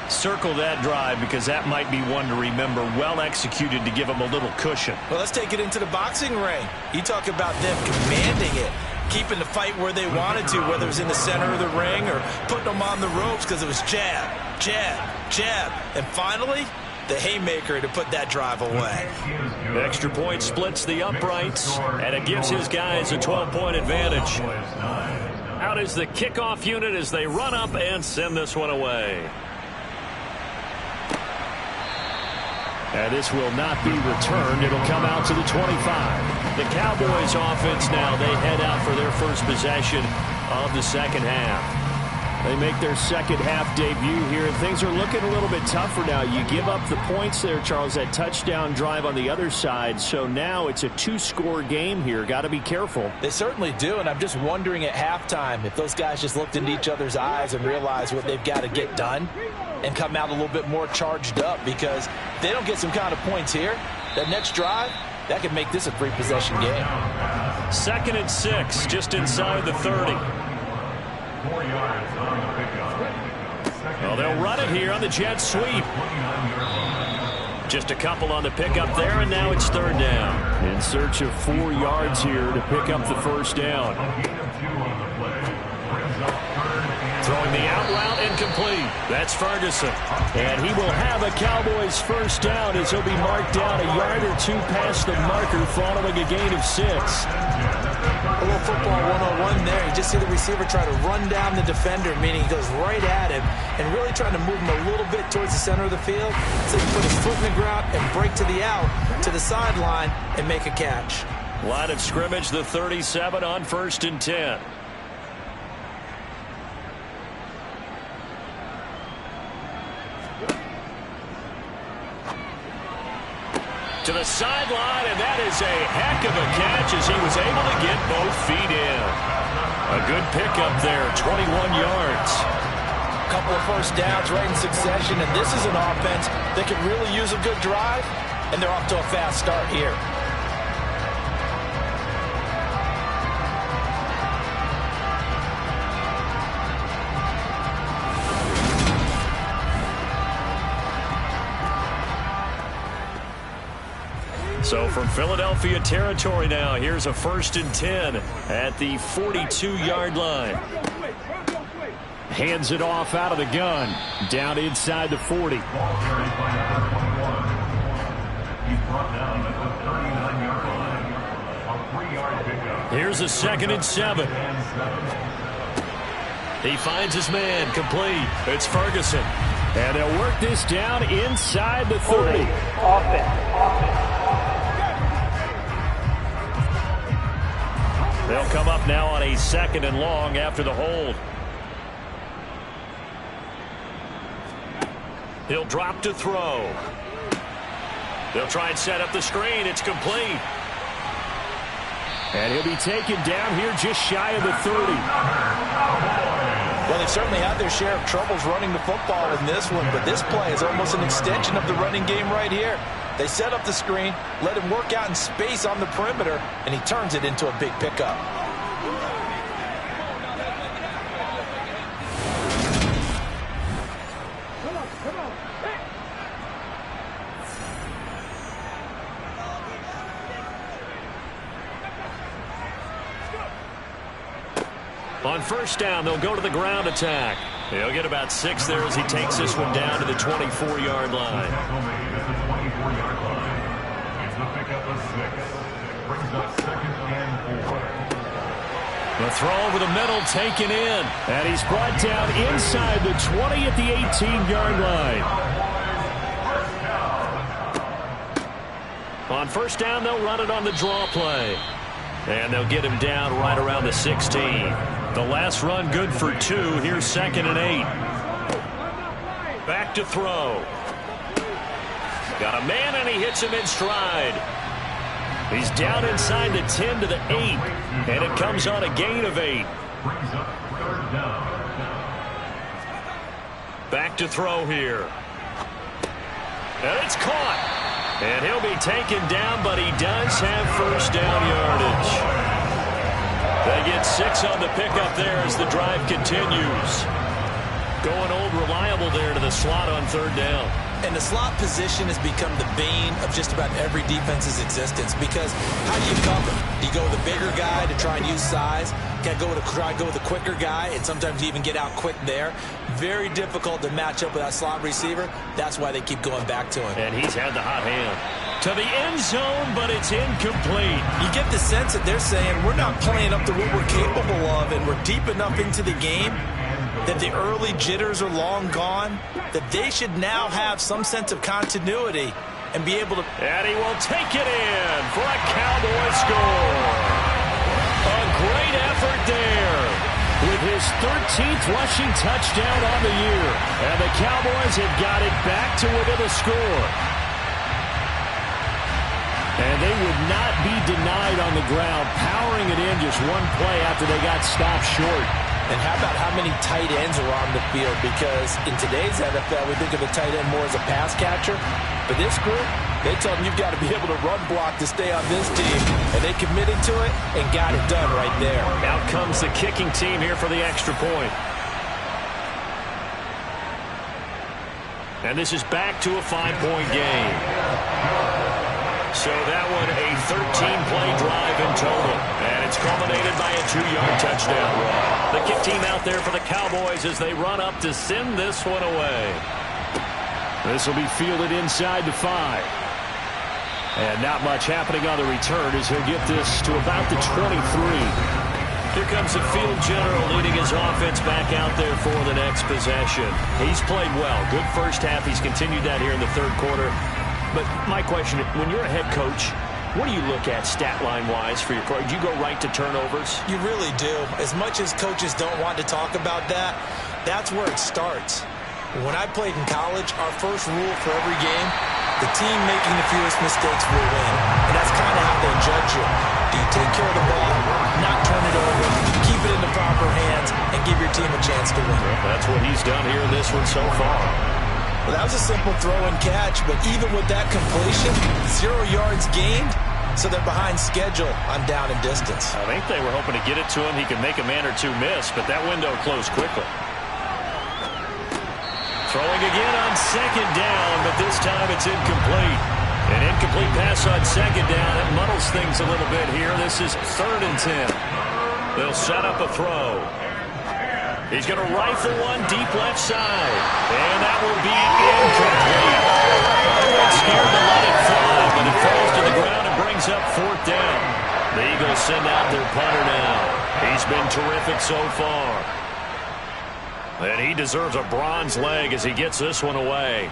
Circle that drive because that might be one to remember. Well executed to give them a little cushion. Well, let's take it into the boxing ring. You talk about them commanding it, keeping the fight where they wanted to, whether it was in the center of the ring or putting them on the ropes, because it was jab, jab, jab. And finally, the haymaker to put that drive away. The extra point splits the uprights, and it gives his guys a 12-point advantage. Out is the kickoff unit as they run up and send this one away. And this will not be returned. It'll come out to the 25. The Cowboys offense now, they head out for their first possession of the second half. They make their second half debut here, and things are looking a little bit tougher now. You give up the points there, Charles, that touchdown drive on the other side. So now it's a 2-score game here. Got to be careful. They certainly do, and I'm just wondering at halftime if those guys just looked into each other's eyes and realized what they've got to get done and come out a little bit more charged up, because if they don't get some kind of points here, that next drive, that could make this a 3-possession game. 2nd and 6, just inside the 30. 4 yards on the pickup. Well, they'll run it here on the jet sweep. Just a couple on the pickup there, and now it's 3rd down. In search of 4 yards here to pick up the first down. A gain of 2 on the play. Brings up 3rd and Throwing the out route incomplete. That's Ferguson. And he will have a Cowboys first down as he'll be marked down a yard or 2 past the marker following a gain of 6. A little football 101 there. You just see the receiver try to run down the defender, meaning he goes right at him and really trying to move him a little bit towards the center of the field so he can put his foot in the ground and break to the out, to the sideline, and make a catch. Line of scrimmage, the 37 on 1st and 10. To the sideline, and that is a heck of a catch as he was able to get both feet in. A good pickup there, 21 yards. A couple of first downs right in succession, and this is an offense that could really use a good drive, and they're off to a fast start here. So from Philadelphia territory now, here's a 1st and 10 at the 42-yard line. Hands it off out of the gun. Down inside the 40. ball carried by number 21. He's brought down at the 39-yard line. A 3-yard pickup. Here's a 2nd and 7. He finds his man, complete. It's Ferguson. And they'll work this down inside the 30. They'll come up now on a 2nd and long after the hold. He'll drop to throw. They'll try and set up the screen. It's complete. And he'll be taken down here just shy of the 30. Well, they've certainly had their share of troubles running the football in this one, but this play is almost an extension of the running game right here. They set up the screen, let him work out in space on the perimeter, and he turns it into a big pickup. On 1st down, they'll go to the ground attack. He'll get about 6 there as he takes this one down to the 24-yard line. At the 24-yard line. It's the pickup of 6. Brings up 2nd and 4. The throw over the middle taken in. And he's brought down inside the 20 at the 18-yard line. On 1st down, they'll run it on the draw play. And they'll get him down right around the 16. The last run good for 2. Here's 2nd and 8. Back to throw. Got a man, and he hits him in stride. He's down inside the 10 to the 8. And it comes on a gain of 8. Brings up 3rd down. Back to throw here. And it's caught. And he'll be taken down, but he does have 1st down yardage. They get 6 on the pickup there as the drive continues. Going old reliable there to the slot on 3rd down. And the slot position has become the bane of just about every defense's existence, because how do you cover? Do you go with a bigger guy to try and use size? Can I try to go with a quicker guy, and sometimes you even get out quick there? Very difficult to match up with that slot receiver. That's why they keep going back to him. And he's had the hot hand. To the end zone, but it's incomplete. You get the sense that they're saying we're not playing up to what we're capable of, and we're deep enough into the game that the early jitters are long gone, that they should now have some sense of continuity and be able to... And he will take it in for a Cowboy score. A great effort there with his 13th rushing touchdown on the year. And the Cowboys have got it back to within a score. And they would not be denied on the ground, powering it in just one play after they got stopped short. And how about how many tight ends are on the field? Because in today's NFL, we think of a tight end more as a pass catcher. But this group, they tell them you've got to be able to run block to stay on this team. And they committed to it and got it done right there. Out comes the kicking team here for the extra point. And this is back to a 5-point game. So that one a 13-play drive in total. And it's culminated by a 2-yard touchdown run. The kick team out there for the Cowboys as they run up to send this one away. This will be fielded inside the 5. And not much happening on the return as he'll get this to about the 23. Here comes the field general leading his offense back out there for the next possession. He's played well. Good first half. He's continued that here in the 3rd quarter. But my question, when you're a head coach, what do you look at stat line-wise for your coach? Do you go right to turnovers? You really do. As much as coaches don't want to talk about that, that's where it starts. When I played in college, our first rule for every game, the team making the fewest mistakes will win. And that's kind of how they judge you. Do you take care of the ball, not turn it over, keep it in the proper hands, and give your team a chance to win? That's what he's done here in this one so far. Well, that was a simple throw and catch, but even with that completion, 0 yards gained, so they're behind schedule on down and distance. I think they were hoping to get it to him. He could make a man or two miss, but that window closed quickly. Throwing again on 2nd down, but this time it's incomplete. An incomplete pass on 2nd down. It muddles things a little bit here. This is 3rd and 10. They'll set up a throw. He's going to rifle one deep left side. And that will be incomplete. They went scared to let it fly, but send out their punter now. He's been terrific so far. And he deserves a bronze leg as he gets this one away.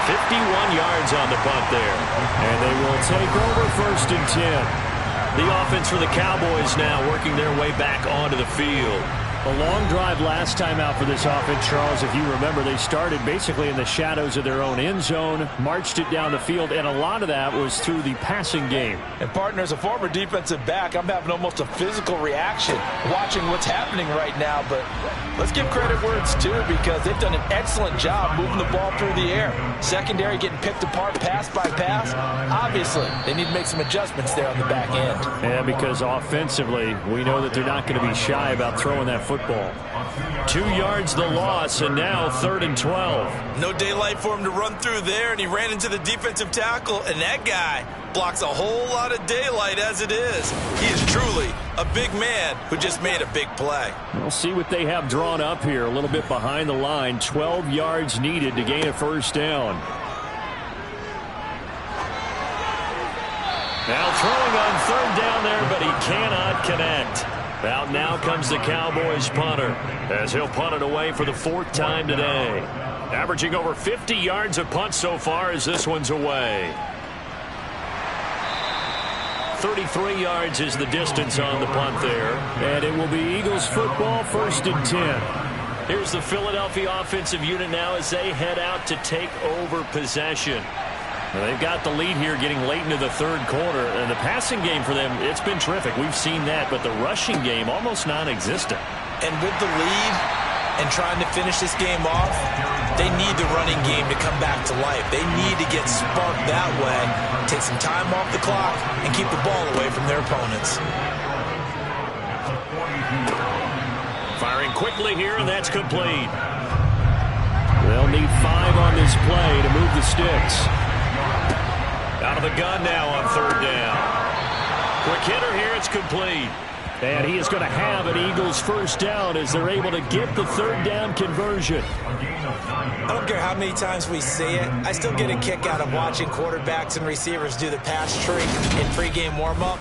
51 yards on the punt there. And they will take over 1st and 10. The offense for the Cowboys now working their way back onto the field. A long drive last time out for this offense, Charles. If you remember, they started basically in the shadows of their own end zone, marched it down the field, and a lot of that was through the passing game. And, partner, as a former defensive back, I'm having almost a physical reaction watching what's happening right now. But let's give credit where it's due, because they've done an excellent job moving the ball through the air. Secondary getting picked apart pass by pass. Obviously, they need to make some adjustments there on the back end. Yeah, because offensively, we know that they're not going to be shy about throwing that football. 2 yards the loss, and now 3rd and 12. No daylight for him to run through there, and he ran into the defensive tackle, and that guy blocks a whole lot of daylight as it is. He is truly a big man who just made a big play. We'll see what they have drawn up here, a little bit behind the line. 12 yards needed to gain a 1st down. Now throwing on 3rd down there, but he cannot connect. Out now comes the Cowboys punter, as he'll punt it away for the 4th time today. Averaging over 50 yards a punt so far as this one's away. 33 yards is the distance on the punt there. And it will be Eagles football, 1st and 10. Here's the Philadelphia offensive unit now as they head out to take over possession. Well, they've got the lead here getting late into the 3rd quarter, and the passing game for them, it's been terrific. We've seen that, but the rushing game almost non-existent. And with the lead and trying to finish this game off, they need the running game to come back to life. They need to get sparked that way, take some time off the clock, and keep the ball away from their opponents. Firing quickly here, and that's complete. They'll need 5 on this play to move the sticks. Out of the gun now on 3rd down. Quick hitter here, it's complete. And he is going to have an Eagles 1st down as they're able to get the 3rd down conversion. I don't care how many times we see it. I still get a kick out of watching quarterbacks and receivers do the pass trick in pregame warm-up.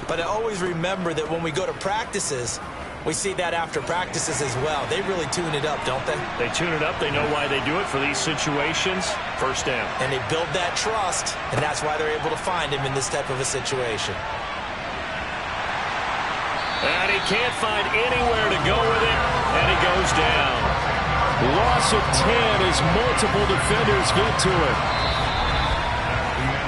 But I always remember that when we go to practices, we see that after practices as well. They really tune it up, don't they? They tune it up. They know why they do it for these situations. 1st down. And they build that trust, and that's why they're able to find him in this type of a situation. And he can't find anywhere to go with it, and he goes down. Loss of 10 as multiple defenders get to it.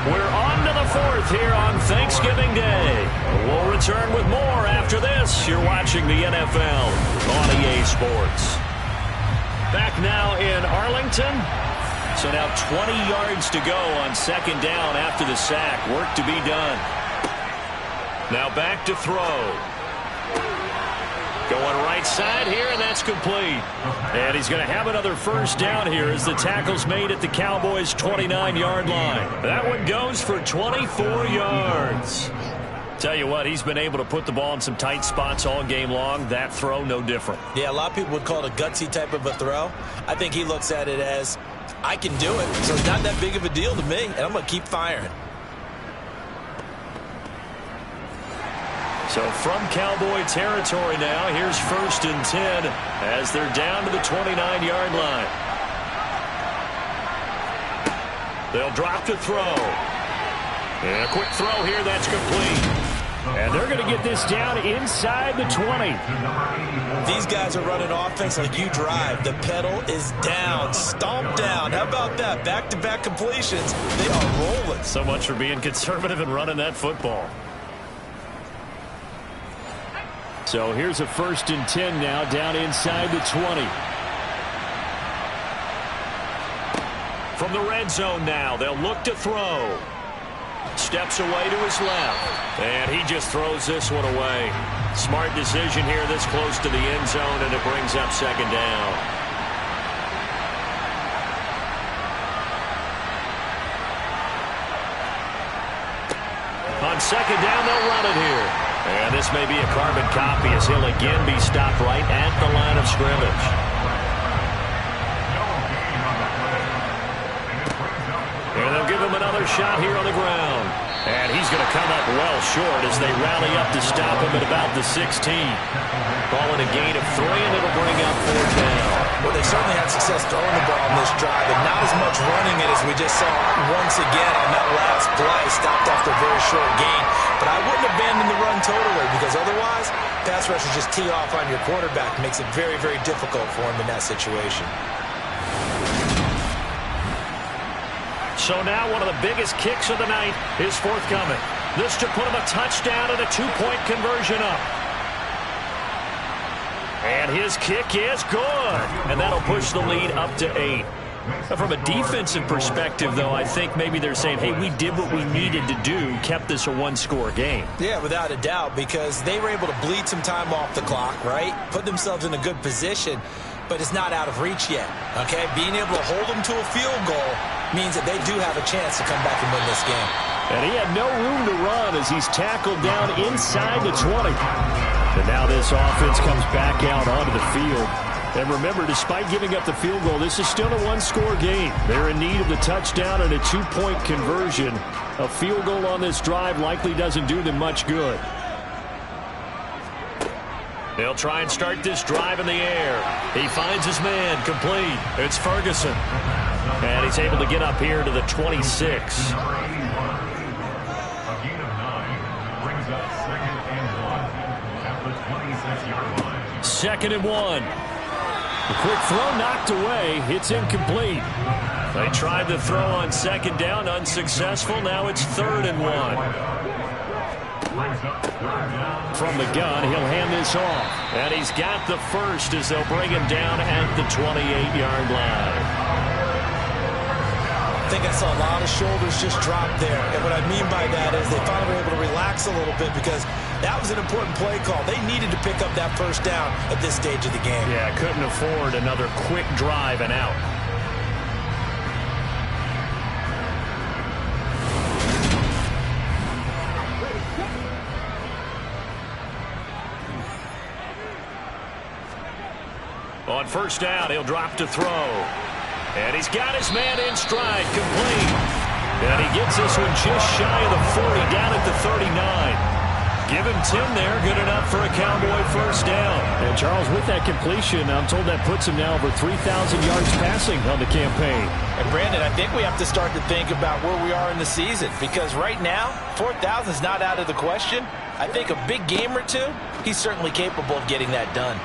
We're on to the 4th here on Thanksgiving Day. We'll return with more after this. You're watching the NFL on EA Sports. Back now in Arlington. So now 20 yards to go on 2nd down after the sack. Work to be done. Now back to throw. Going right side here, and that's complete. And he's going to have another 1st down here as the tackle's made at the Cowboys' 29-yard line. That one goes for 24 yards. Tell you what, he's been able to put the ball in some tight spots all game long. That throw, no different. Yeah, a lot of people would call it a gutsy type of a throw. I think he looks at it as, I can do it, so it's not that big of a deal to me, and I'm going to keep firing. So from Cowboy territory now, here's 1st and 10 as they're down to the 29-yard line. They'll drop to throw. And a quick throw here, that's complete. And they're going to get this down inside the 20. These guys are running offense like you drive. The pedal is down, stomp down. How about that? Back-to-back completions. They are rolling. So much for being conservative and running that football. So here's a 1st and 10 now down inside the 20. From the red zone now, they'll look to throw. Steps away to his left. And he just throws this one away. Smart decision here this close to the end zone, and it brings up 2nd down. On 2nd down, they'll run it here. And this may be a carbon copy as he'll again be stopped right at the line of scrimmage. And they'll give him another shot here on the ground. And he's going to come up well short as they rally up to stop him at about the 16. Calling a gain of 3, and it'll bring up 4th down. Well, they certainly had success throwing the ball on this drive, and not as much running it as we just saw once again on that last play. Stopped after a very short gain. But I wouldn't abandon the run totally, because otherwise, pass rushers just tee off on your quarterback. Makes it very, very difficult for him in that situation. So now one of the biggest kicks of the night is forthcoming. This to put him a touchdown and a 2-point conversion up. And his kick is good. And that'll push the lead up to 8. Now, from a defensive perspective, though, I think maybe they're saying, hey, we did what we needed to do, kept this a 1-score game. Yeah, without a doubt, because they were able to bleed some time off the clock, right? Put themselves in a good position, but it's not out of reach yet, okay? Being able to hold them to a field goal means that they do have a chance to come back and win this game. And he had no room to run as he's tackled down inside the 20. And now this offense comes back out onto the field. And remember, despite giving up the field goal, this is still a 1-score game. They're in need of the touchdown and a 2-point conversion. A field goal on this drive likely doesn't do them much good. They'll try and start this drive in the air. He finds his man, complete. It's Ferguson. And he's able to get up here to the 26. A gain of 9 brings up 2nd and 1 at the 26-yard line. 2nd and 1. The quick throw knocked away. It's incomplete. They tried the throw on 2nd down, unsuccessful. Now it's 3rd and 1. From the gun, he'll hand this off. And he's got the first as they'll bring him down at the 28-yard line. I think I saw a lot of shoulders just drop there. And what I mean by that is they finally were able to relax a little bit because that was an important play call. They needed to pick up that first down at this stage of the game. Yeah, couldn't afford another quick drive and out. On 1st down, he'll drop to throw. And he's got his man in stride, complete. And he gets this one just shy of the 40, down at the 39. Give him 10 there, good enough for a Cowboy 1st down. And Charles, with that completion, I'm told that puts him now over 3,000 yards passing on the campaign. And Brandon, I think we have to start to think about where we are in the season, because right now, 4,000 is not out of the question. I think a big game or two, he's certainly capable of getting that done.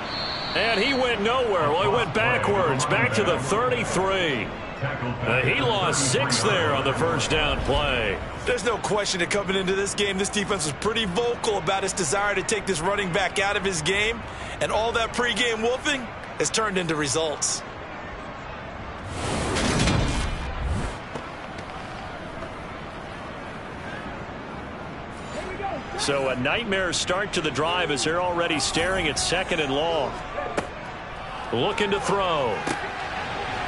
And he went nowhere. Well, he went backwards, back to the 33. He lost 6 there on the 1st down play. There's no question that coming into this game, this defense was pretty vocal about its desire to take this running back out of his game. And all that pregame wolfing has turned into results. So a nightmare start to the drive as they're already staring at 2nd and long. Looking to throw.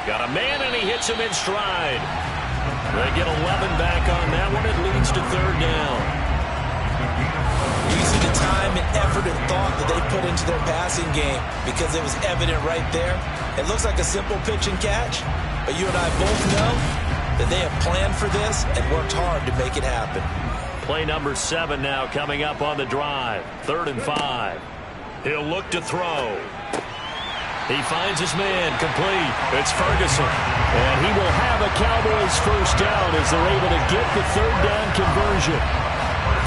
Got a man, and he hits him in stride. They get 11 back on that one. It leads to 3rd down. You see the time and effort and thought that they put into their passing game because it was evident right there. It looks like a simple pitch and catch, but you and I both know that they have planned for this and worked hard to make it happen. Play number 7 now coming up on the drive. 3rd and 5. He'll look to throw. He finds his man, complete. It's Ferguson. And he will have a Cowboys 1st down as they're able to get the 3rd down conversion.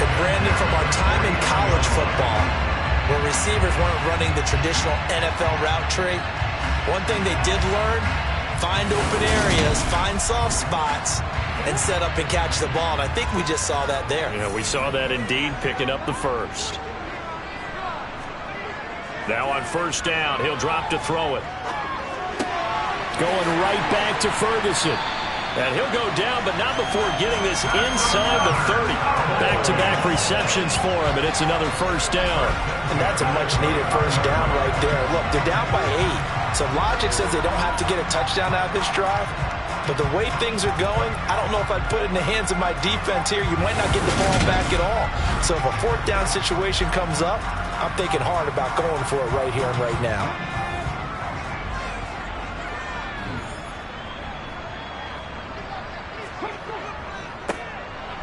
And Brandon, from our time in college football, where receivers weren't running the traditional NFL route tree, one thing they did learn, find open areas, find soft spots, and set up and catch the ball. And I think we just saw that there. Yeah, we saw that indeed, picking up the 1st. Now on 1st down, he'll drop to throw it. Going right back to Ferguson. And he'll go down, but not before getting this inside the 30. Back-to-back receptions for him, and it's another 1st down. And that's a much-needed 1st down right there. Look, they're down by 8. So logic says they don't have to get a touchdown out of this drive. But the way things are going, I don't know if I'd put it in the hands of my defense here. You might not get the ball back at all. So if a 4th down situation comes up, I'm thinking hard about going for it right here and right now.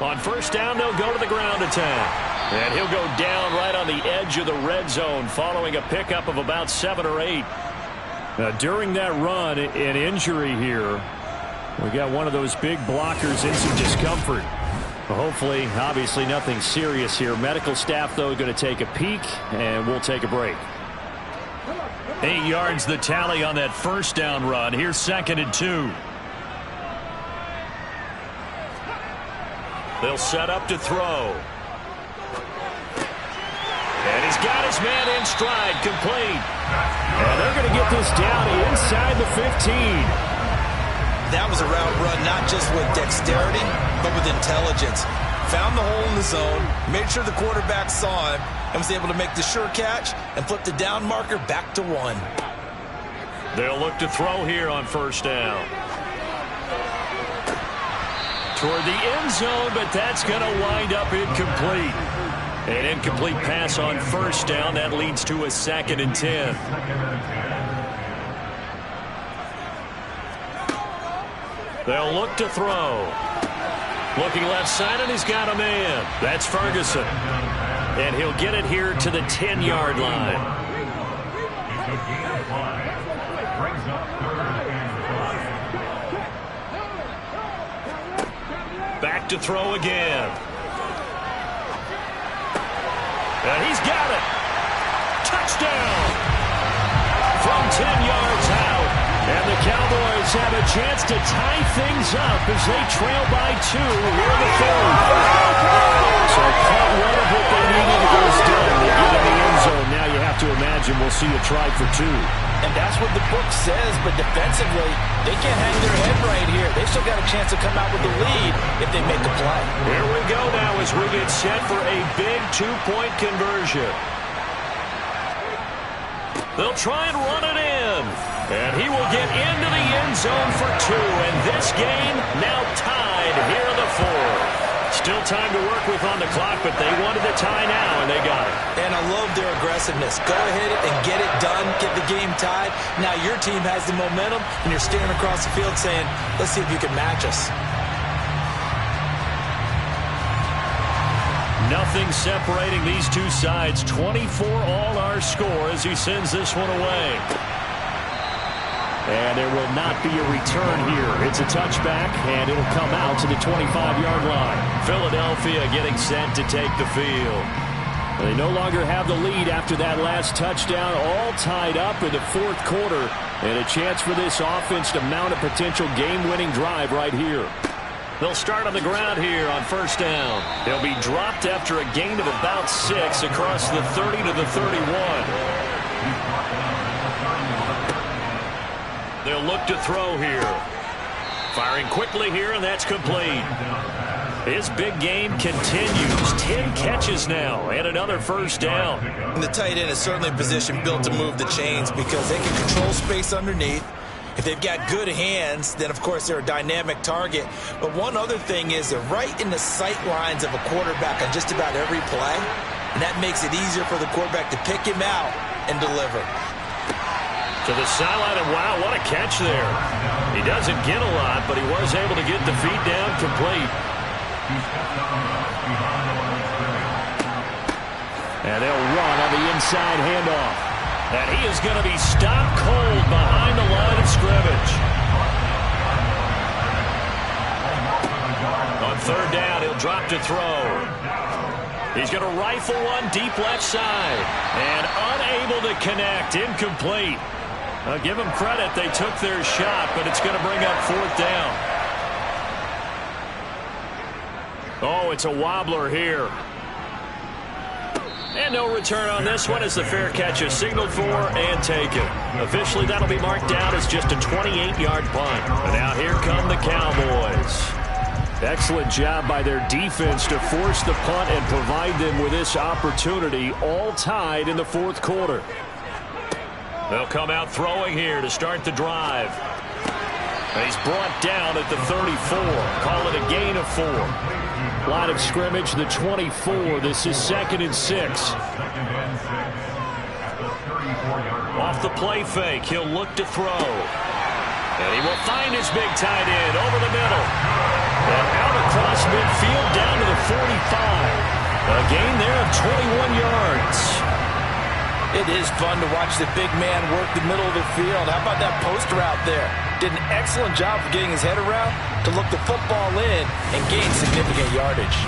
On first down, they'll go to the ground attack. And he'll go down right on the edge of the red zone following a pickup of about 7 or 8. Now, during that run, an injury here. We got one of those big blockers in some discomfort. Hopefully, obviously nothing serious here. Medical staff, though, going to take a peek, and we'll take a break. 8 yards the tally on that first down run. Here's 2nd and 2. They'll set up to throw. And he's got his man in stride, complete. And they're going to get this down inside the 15. That was a route run not just with dexterity, but with intelligence. Found the hole in the zone, made sure the quarterback saw him, and was able to make the sure catch and flip the down marker back to 1. They'll look to throw here on first down. Toward the end zone, but that's going to wind up incomplete. An incomplete pass on first down. That leads to a 2nd and 10. They'll look to throw. Looking left side, and he's got a man. That's Ferguson. And he'll get it here to the 10-yard line. Back to throw again. And he's got it. Touchdown. From 10 yards out. And the Cowboys have a chance to tie things up as they trail by 2 here in the 3rd. So caught one of what they needed is done. They get in the end zone. Now you have to imagine we'll see a try for 2. And that's what the book says, but defensively, they can't hang their head right here. They've still got a chance to come out with the lead if they make a play. Here we go now as we get set for a big 2-point conversion. They'll try and run it in. And he will get into the end zone for 2. And this game now tied here in the 4th. Still time to work with on the clock, but they wanted the tie now, and they got it. And I love their aggressiveness. Go ahead and get it done, get the game tied. Now your team has the momentum, and you're staring across the field saying, let's see if you can match us. Nothing separating these two sides. 24 all our score as he sends this one away. And there will not be a return here. It's a touchback, and it'll come out to the 25-yard line. Philadelphia getting set to take the field. They no longer have the lead after that last touchdown, all tied up in the 4th quarter. And a chance for this offense to mount a potential game-winning drive right here. They'll start on the ground here on first down. They'll be dropped after a gain of about 6 across the 30 to the 31. They'll look to throw here. Firing quickly here, and that's complete. His big game continues. 10 catches now, and another first down. And the tight end is certainly a position built to move the chains because they can control space underneath. If they've got good hands, then, of course, they're a dynamic target. But one other thing is they're right in the sight lines of a quarterback on just about every play, and that makes it easier for the quarterback to pick him out and deliver. To the sideline, and wow, what a catch there. He doesn't get a lot, but he was able to get the feet down complete. And they'll run on the inside handoff. And he is going to be stopped cold behind the line of scrimmage. On third down, he'll drop to throw. He's going to rifle one deep left side. And unable to connect, incomplete. Give them credit, they took their shot, but it's going to bring up 4th down. Oh, it's a wobbler here. And no return on this one as the fair catch is signaled for and taken. Officially, that'll be marked down as just a 28-yard punt. And now here come the Cowboys. Excellent job by their defense to force the punt and provide them with this opportunity, all tied in the 4th quarter. They'll come out throwing here to start the drive. And he's brought down at the 34. Call it a gain of 4. Line of scrimmage, the 24. This is 2nd and 6. Off the play fake, he'll look to throw. And he will find his big tight end over the middle. And out across midfield down to the 45. A gain there of 21 yards. It is fun to watch the big man work the middle of the field. How about that post route there? Did an excellent job of getting his head around to look the football in and gain significant yardage.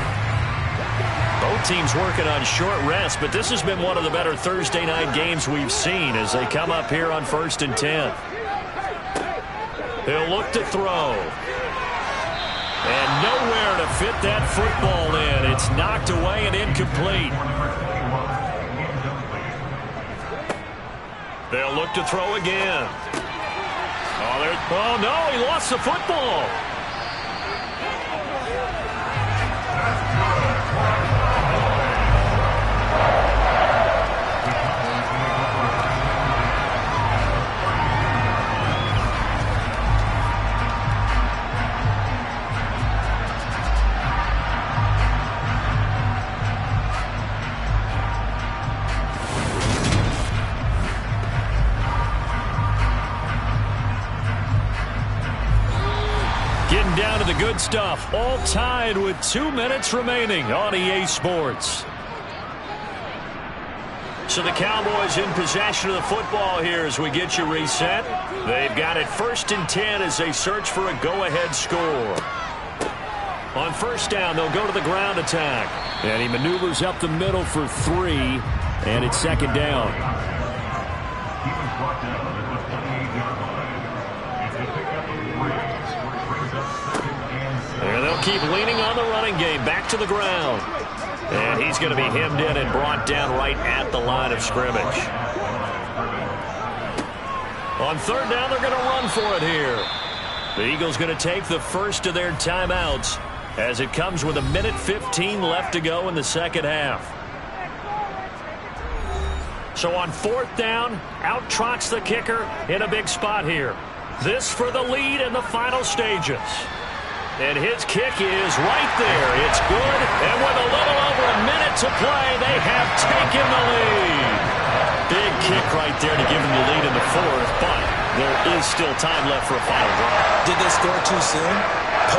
Both teams working on short rest, but this has been one of the better Thursday night games we've seen as they come up here on 1st and 10. He'll look to throw. And nowhere to fit that football in. It's knocked away and incomplete. They'll look to throw again. Oh, no, he lost the football. Down to the good stuff, all tied with 2 minutes remaining on EA Sports. So the Cowboys in possession of the football here as we get you reset. They've got it 1st and 10 as they search for a go-ahead score. On 1st down, they'll go to the ground attack. And he maneuvers up the middle for 3, and it's 2nd down. He was brought down at the 28-yard line. It's a pickup of 3. And they'll keep leaning on the running game. Back to the ground. And he's going to be hemmed in and brought down right at the line of scrimmage. On 3rd down, they're going to run for it here. The Eagles going to take the first of their timeouts as it comes with 1:15 left to go in the second half. So on 4th down, out trots the kicker in a big spot here. This for the lead in the final stages. And his kick is right there. It's good. And with a little over a minute to play, they have taken the lead. Big kick right there to give them the lead in the 4th, but there is still time left for a final drive. Did they score too soon?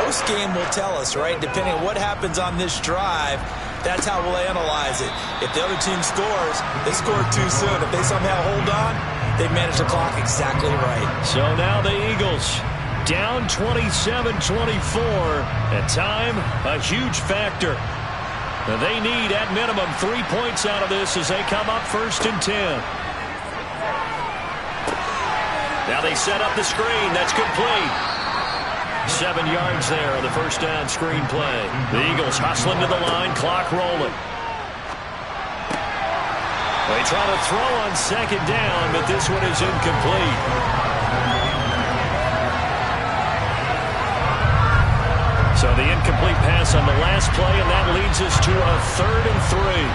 Post-game will tell us, right? Depending on what happens on this drive, that's how we'll analyze it. If the other team scores, they scored too soon. If they somehow hold on, they manage the clock exactly right. So now the Eagles down 27-24. At time, a huge factor. Now they need, at minimum, 3 points out of this as they come up 1st and 10. Now they set up the screen. That's complete. 7 yards there on the 1st down screen play. The Eagles hustling to the line, clock rolling. They try to throw on 2nd down, but this one is incomplete. So the incomplete pass on the last play, and that leads us to a 3rd and 3.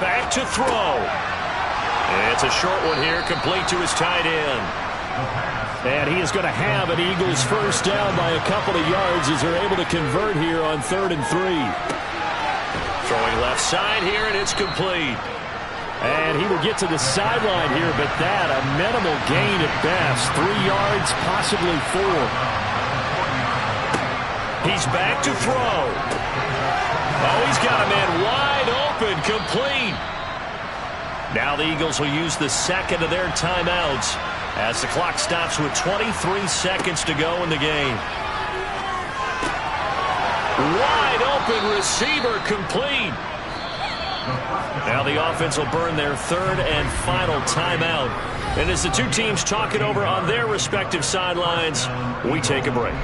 Back to throw. It's a short one here, complete to his tight end. And he is going to have an Eagles 1st down by a couple of yards as they're able to convert here on 3rd and 3. Throwing left side here, and it's complete. And he will get to the sideline here, but that a minimal gain at best. 3 yards, possibly 4. He's back to throw. Oh, he's got a man wide open, complete. Now the Eagles will use the 2nd of their timeouts as the clock stops with 23 seconds to go in the game. Wide open receiver, complete. Now the offense will burn their 3rd and final timeout. And as the two teams talk it over on their respective sidelines, we take a break.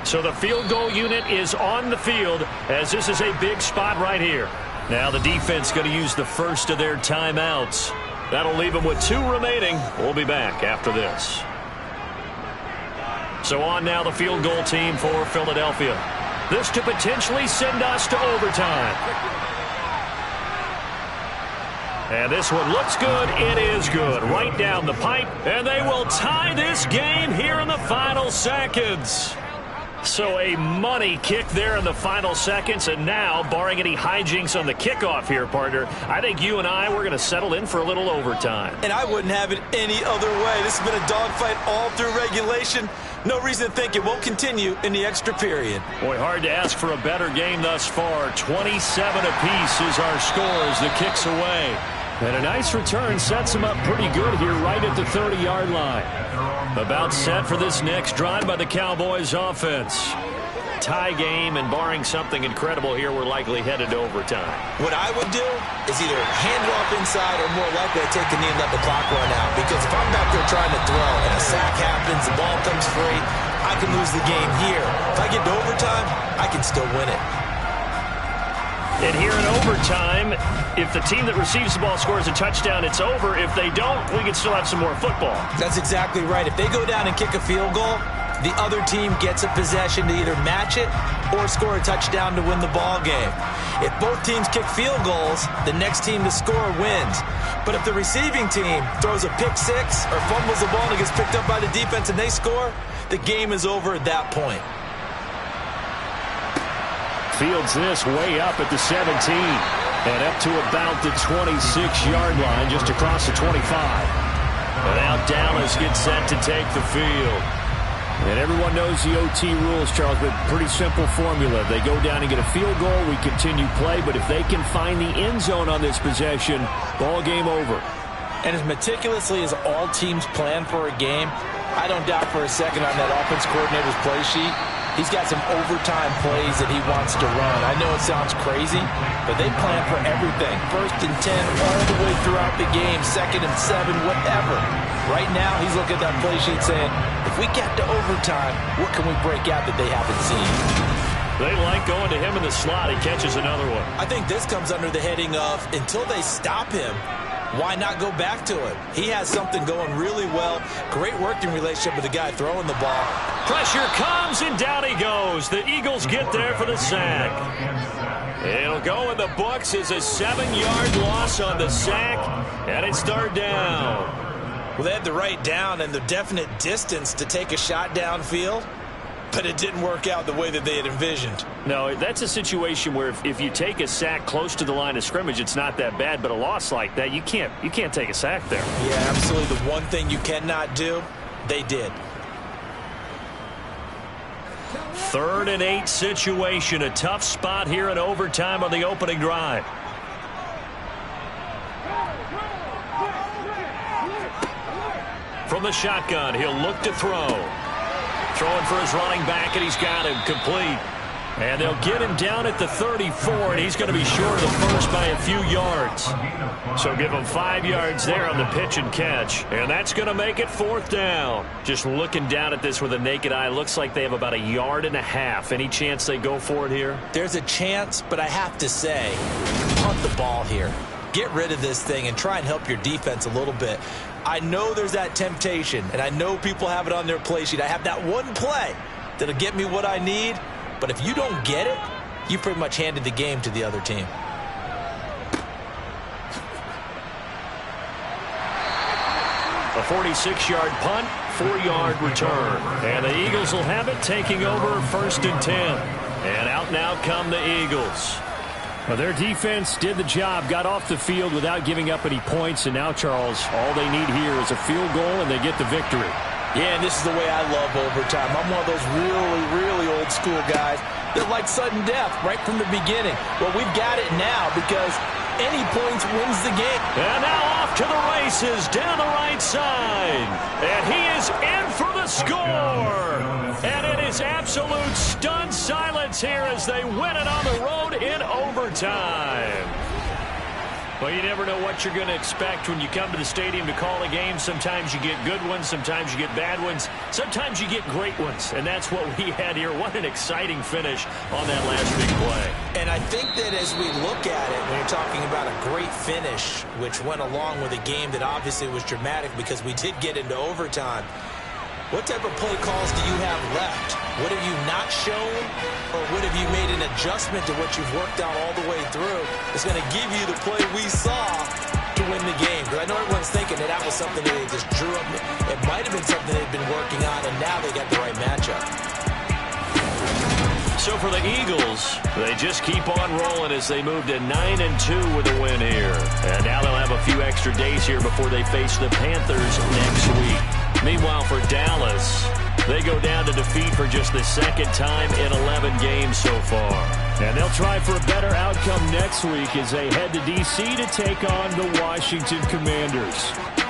So the field goal unit is on the field as this is a big spot right here. Now the defense going to use the first of their timeouts. That'll leave them with 2 remaining. We'll be back after this. So on now the field goal team for Philadelphia. This to potentially send us to overtime. And this one looks good. It is good. Right down the pipe. And they will tie this game here in the final seconds. So a money kick there in the final seconds, and now, barring any hijinks on the kickoff here, partner, I think you and I, we're going to settle in for a little overtime. And I wouldn't have it any other way. This has been a dogfight all through regulation. No reason to think it won't continue in the extra period. Boy, hard to ask for a better game thus far. 27 apiece is our score as the kick's away. And a nice return sets him up pretty good here right at the 30-yard line. About set for this next drive by the Cowboys offense. Tie game, and barring something incredible here, we're likely headed to overtime. What I would do is either hand it off inside or more likely to take a knee and let the clock run out. Because if I'm back there trying to throw and a sack happens, the ball comes free, I can lose the game here. If I get to overtime, I can still win it. And here in overtime, if the team that receives the ball scores a touchdown, it's over. If they don't, we can still have some more football. That's exactly right. If they go down and kick a field goal, the other team gets a possession to either match it or score a touchdown to win the ball game. If both teams kick field goals, the next team to score wins. But if the receiving team throws a pick six or fumbles the ball and it gets picked up by the defense and they score, the game is over at that point. Fields this way up at the 17 and up to about the 26-yard line, just across the 25. And now Dallas gets set to take the field. And everyone knows the OT rules, Charles, but pretty simple formula. They go down and get a field goal, we continue play, but if they can find the end zone on this possession, ball game over. And as meticulously as all teams plan for a game, I don't doubt for a second on that offense coordinator's play sheet, he's got some overtime plays that he wants to run. I know it sounds crazy, but they plan for everything. 1st and 10 all the way throughout the game, 2nd and 7, whatever. Right now, he's looking at that play sheet saying, if we get to overtime, what can we break out that they haven't seen? They like going to him in the slot. He catches another one. I think this comes under the heading of, until they stop him, why not go back to him? He has something going really well. Great working relationship with the guy throwing the ball. Pressure comes, and down he goes. The Eagles get there for the sack. It'll go in the books as a 7-yard loss on the sack, and it's 3rd down. Well, they had the right down and the definite distance to take a shot downfield, but it didn't work out the way that they had envisioned. No, that's a situation where if you take a sack close to the line of scrimmage, it's not that bad, but a loss like that, you can't take a sack there. Yeah, absolutely. The one thing you cannot do, they did. 3rd and 8 situation, a tough spot here in overtime on the opening drive. From the shotgun, he'll look to throw. Throwing for his running back, and he's got him complete. And they'll get him down at the 34, and he's going to be short of the first by a few yards. So give him 5 yards there on the pitch and catch. And that's going to make it 4th down. Just looking down at this with a naked eye, looks like they have about 1.5 yards. Any chance they go for it here? There's a chance, but I have to say, punt the ball here. Get rid of this thing and try and help your defense a little bit. I know there's that temptation, and I know people have it on their play sheet. I have that one play that'll get me what I need, but if you don't get it, you pretty much handed the game to the other team. A 46-yard punt, 4-yard return. And the Eagles will have it, taking over 1st and 10. And out now come the Eagles. Well, their defense did the job, got off the field without giving up any points, and now, Charles, all they need here is a field goal, and they get the victory. Yeah, and this is the way I love overtime. I'm one of those really, really old school guys that like sudden death right from the beginning. Well, we've got it now because any points wins the game. And now off to the races down the right side. And he is in for the score. And it is absolute stunned silence here as they win it on the road in overtime. Well, you never know what you're going to expect when you come to the stadium to call a game. Sometimes you get good ones. Sometimes you get bad ones. Sometimes you get great ones. And that's what we had here. What an exciting finish on that last big play. And I think that as we look at it, when you're talking about a great finish, which went along with a game that obviously was dramatic because we did get into overtime, what type of play calls do you have left? What have you not shown? Or what have you made an adjustment to what you've worked out all the way through? It's going to give you the play we saw to win the game. Because I know everyone's thinking that that was something that they just drew up. It might have been something they've been working on, and now they got the right matchup. So for the Eagles, they just keep on rolling as they move to 9-2 with a win here. And now they'll have a few extra days here before they face the Panthers next week. Meanwhile, for Dallas, they go down to defeat for just the second time in 11 games so far. And they'll try for a better outcome next week as they head to D.C. to take on the Washington Commanders.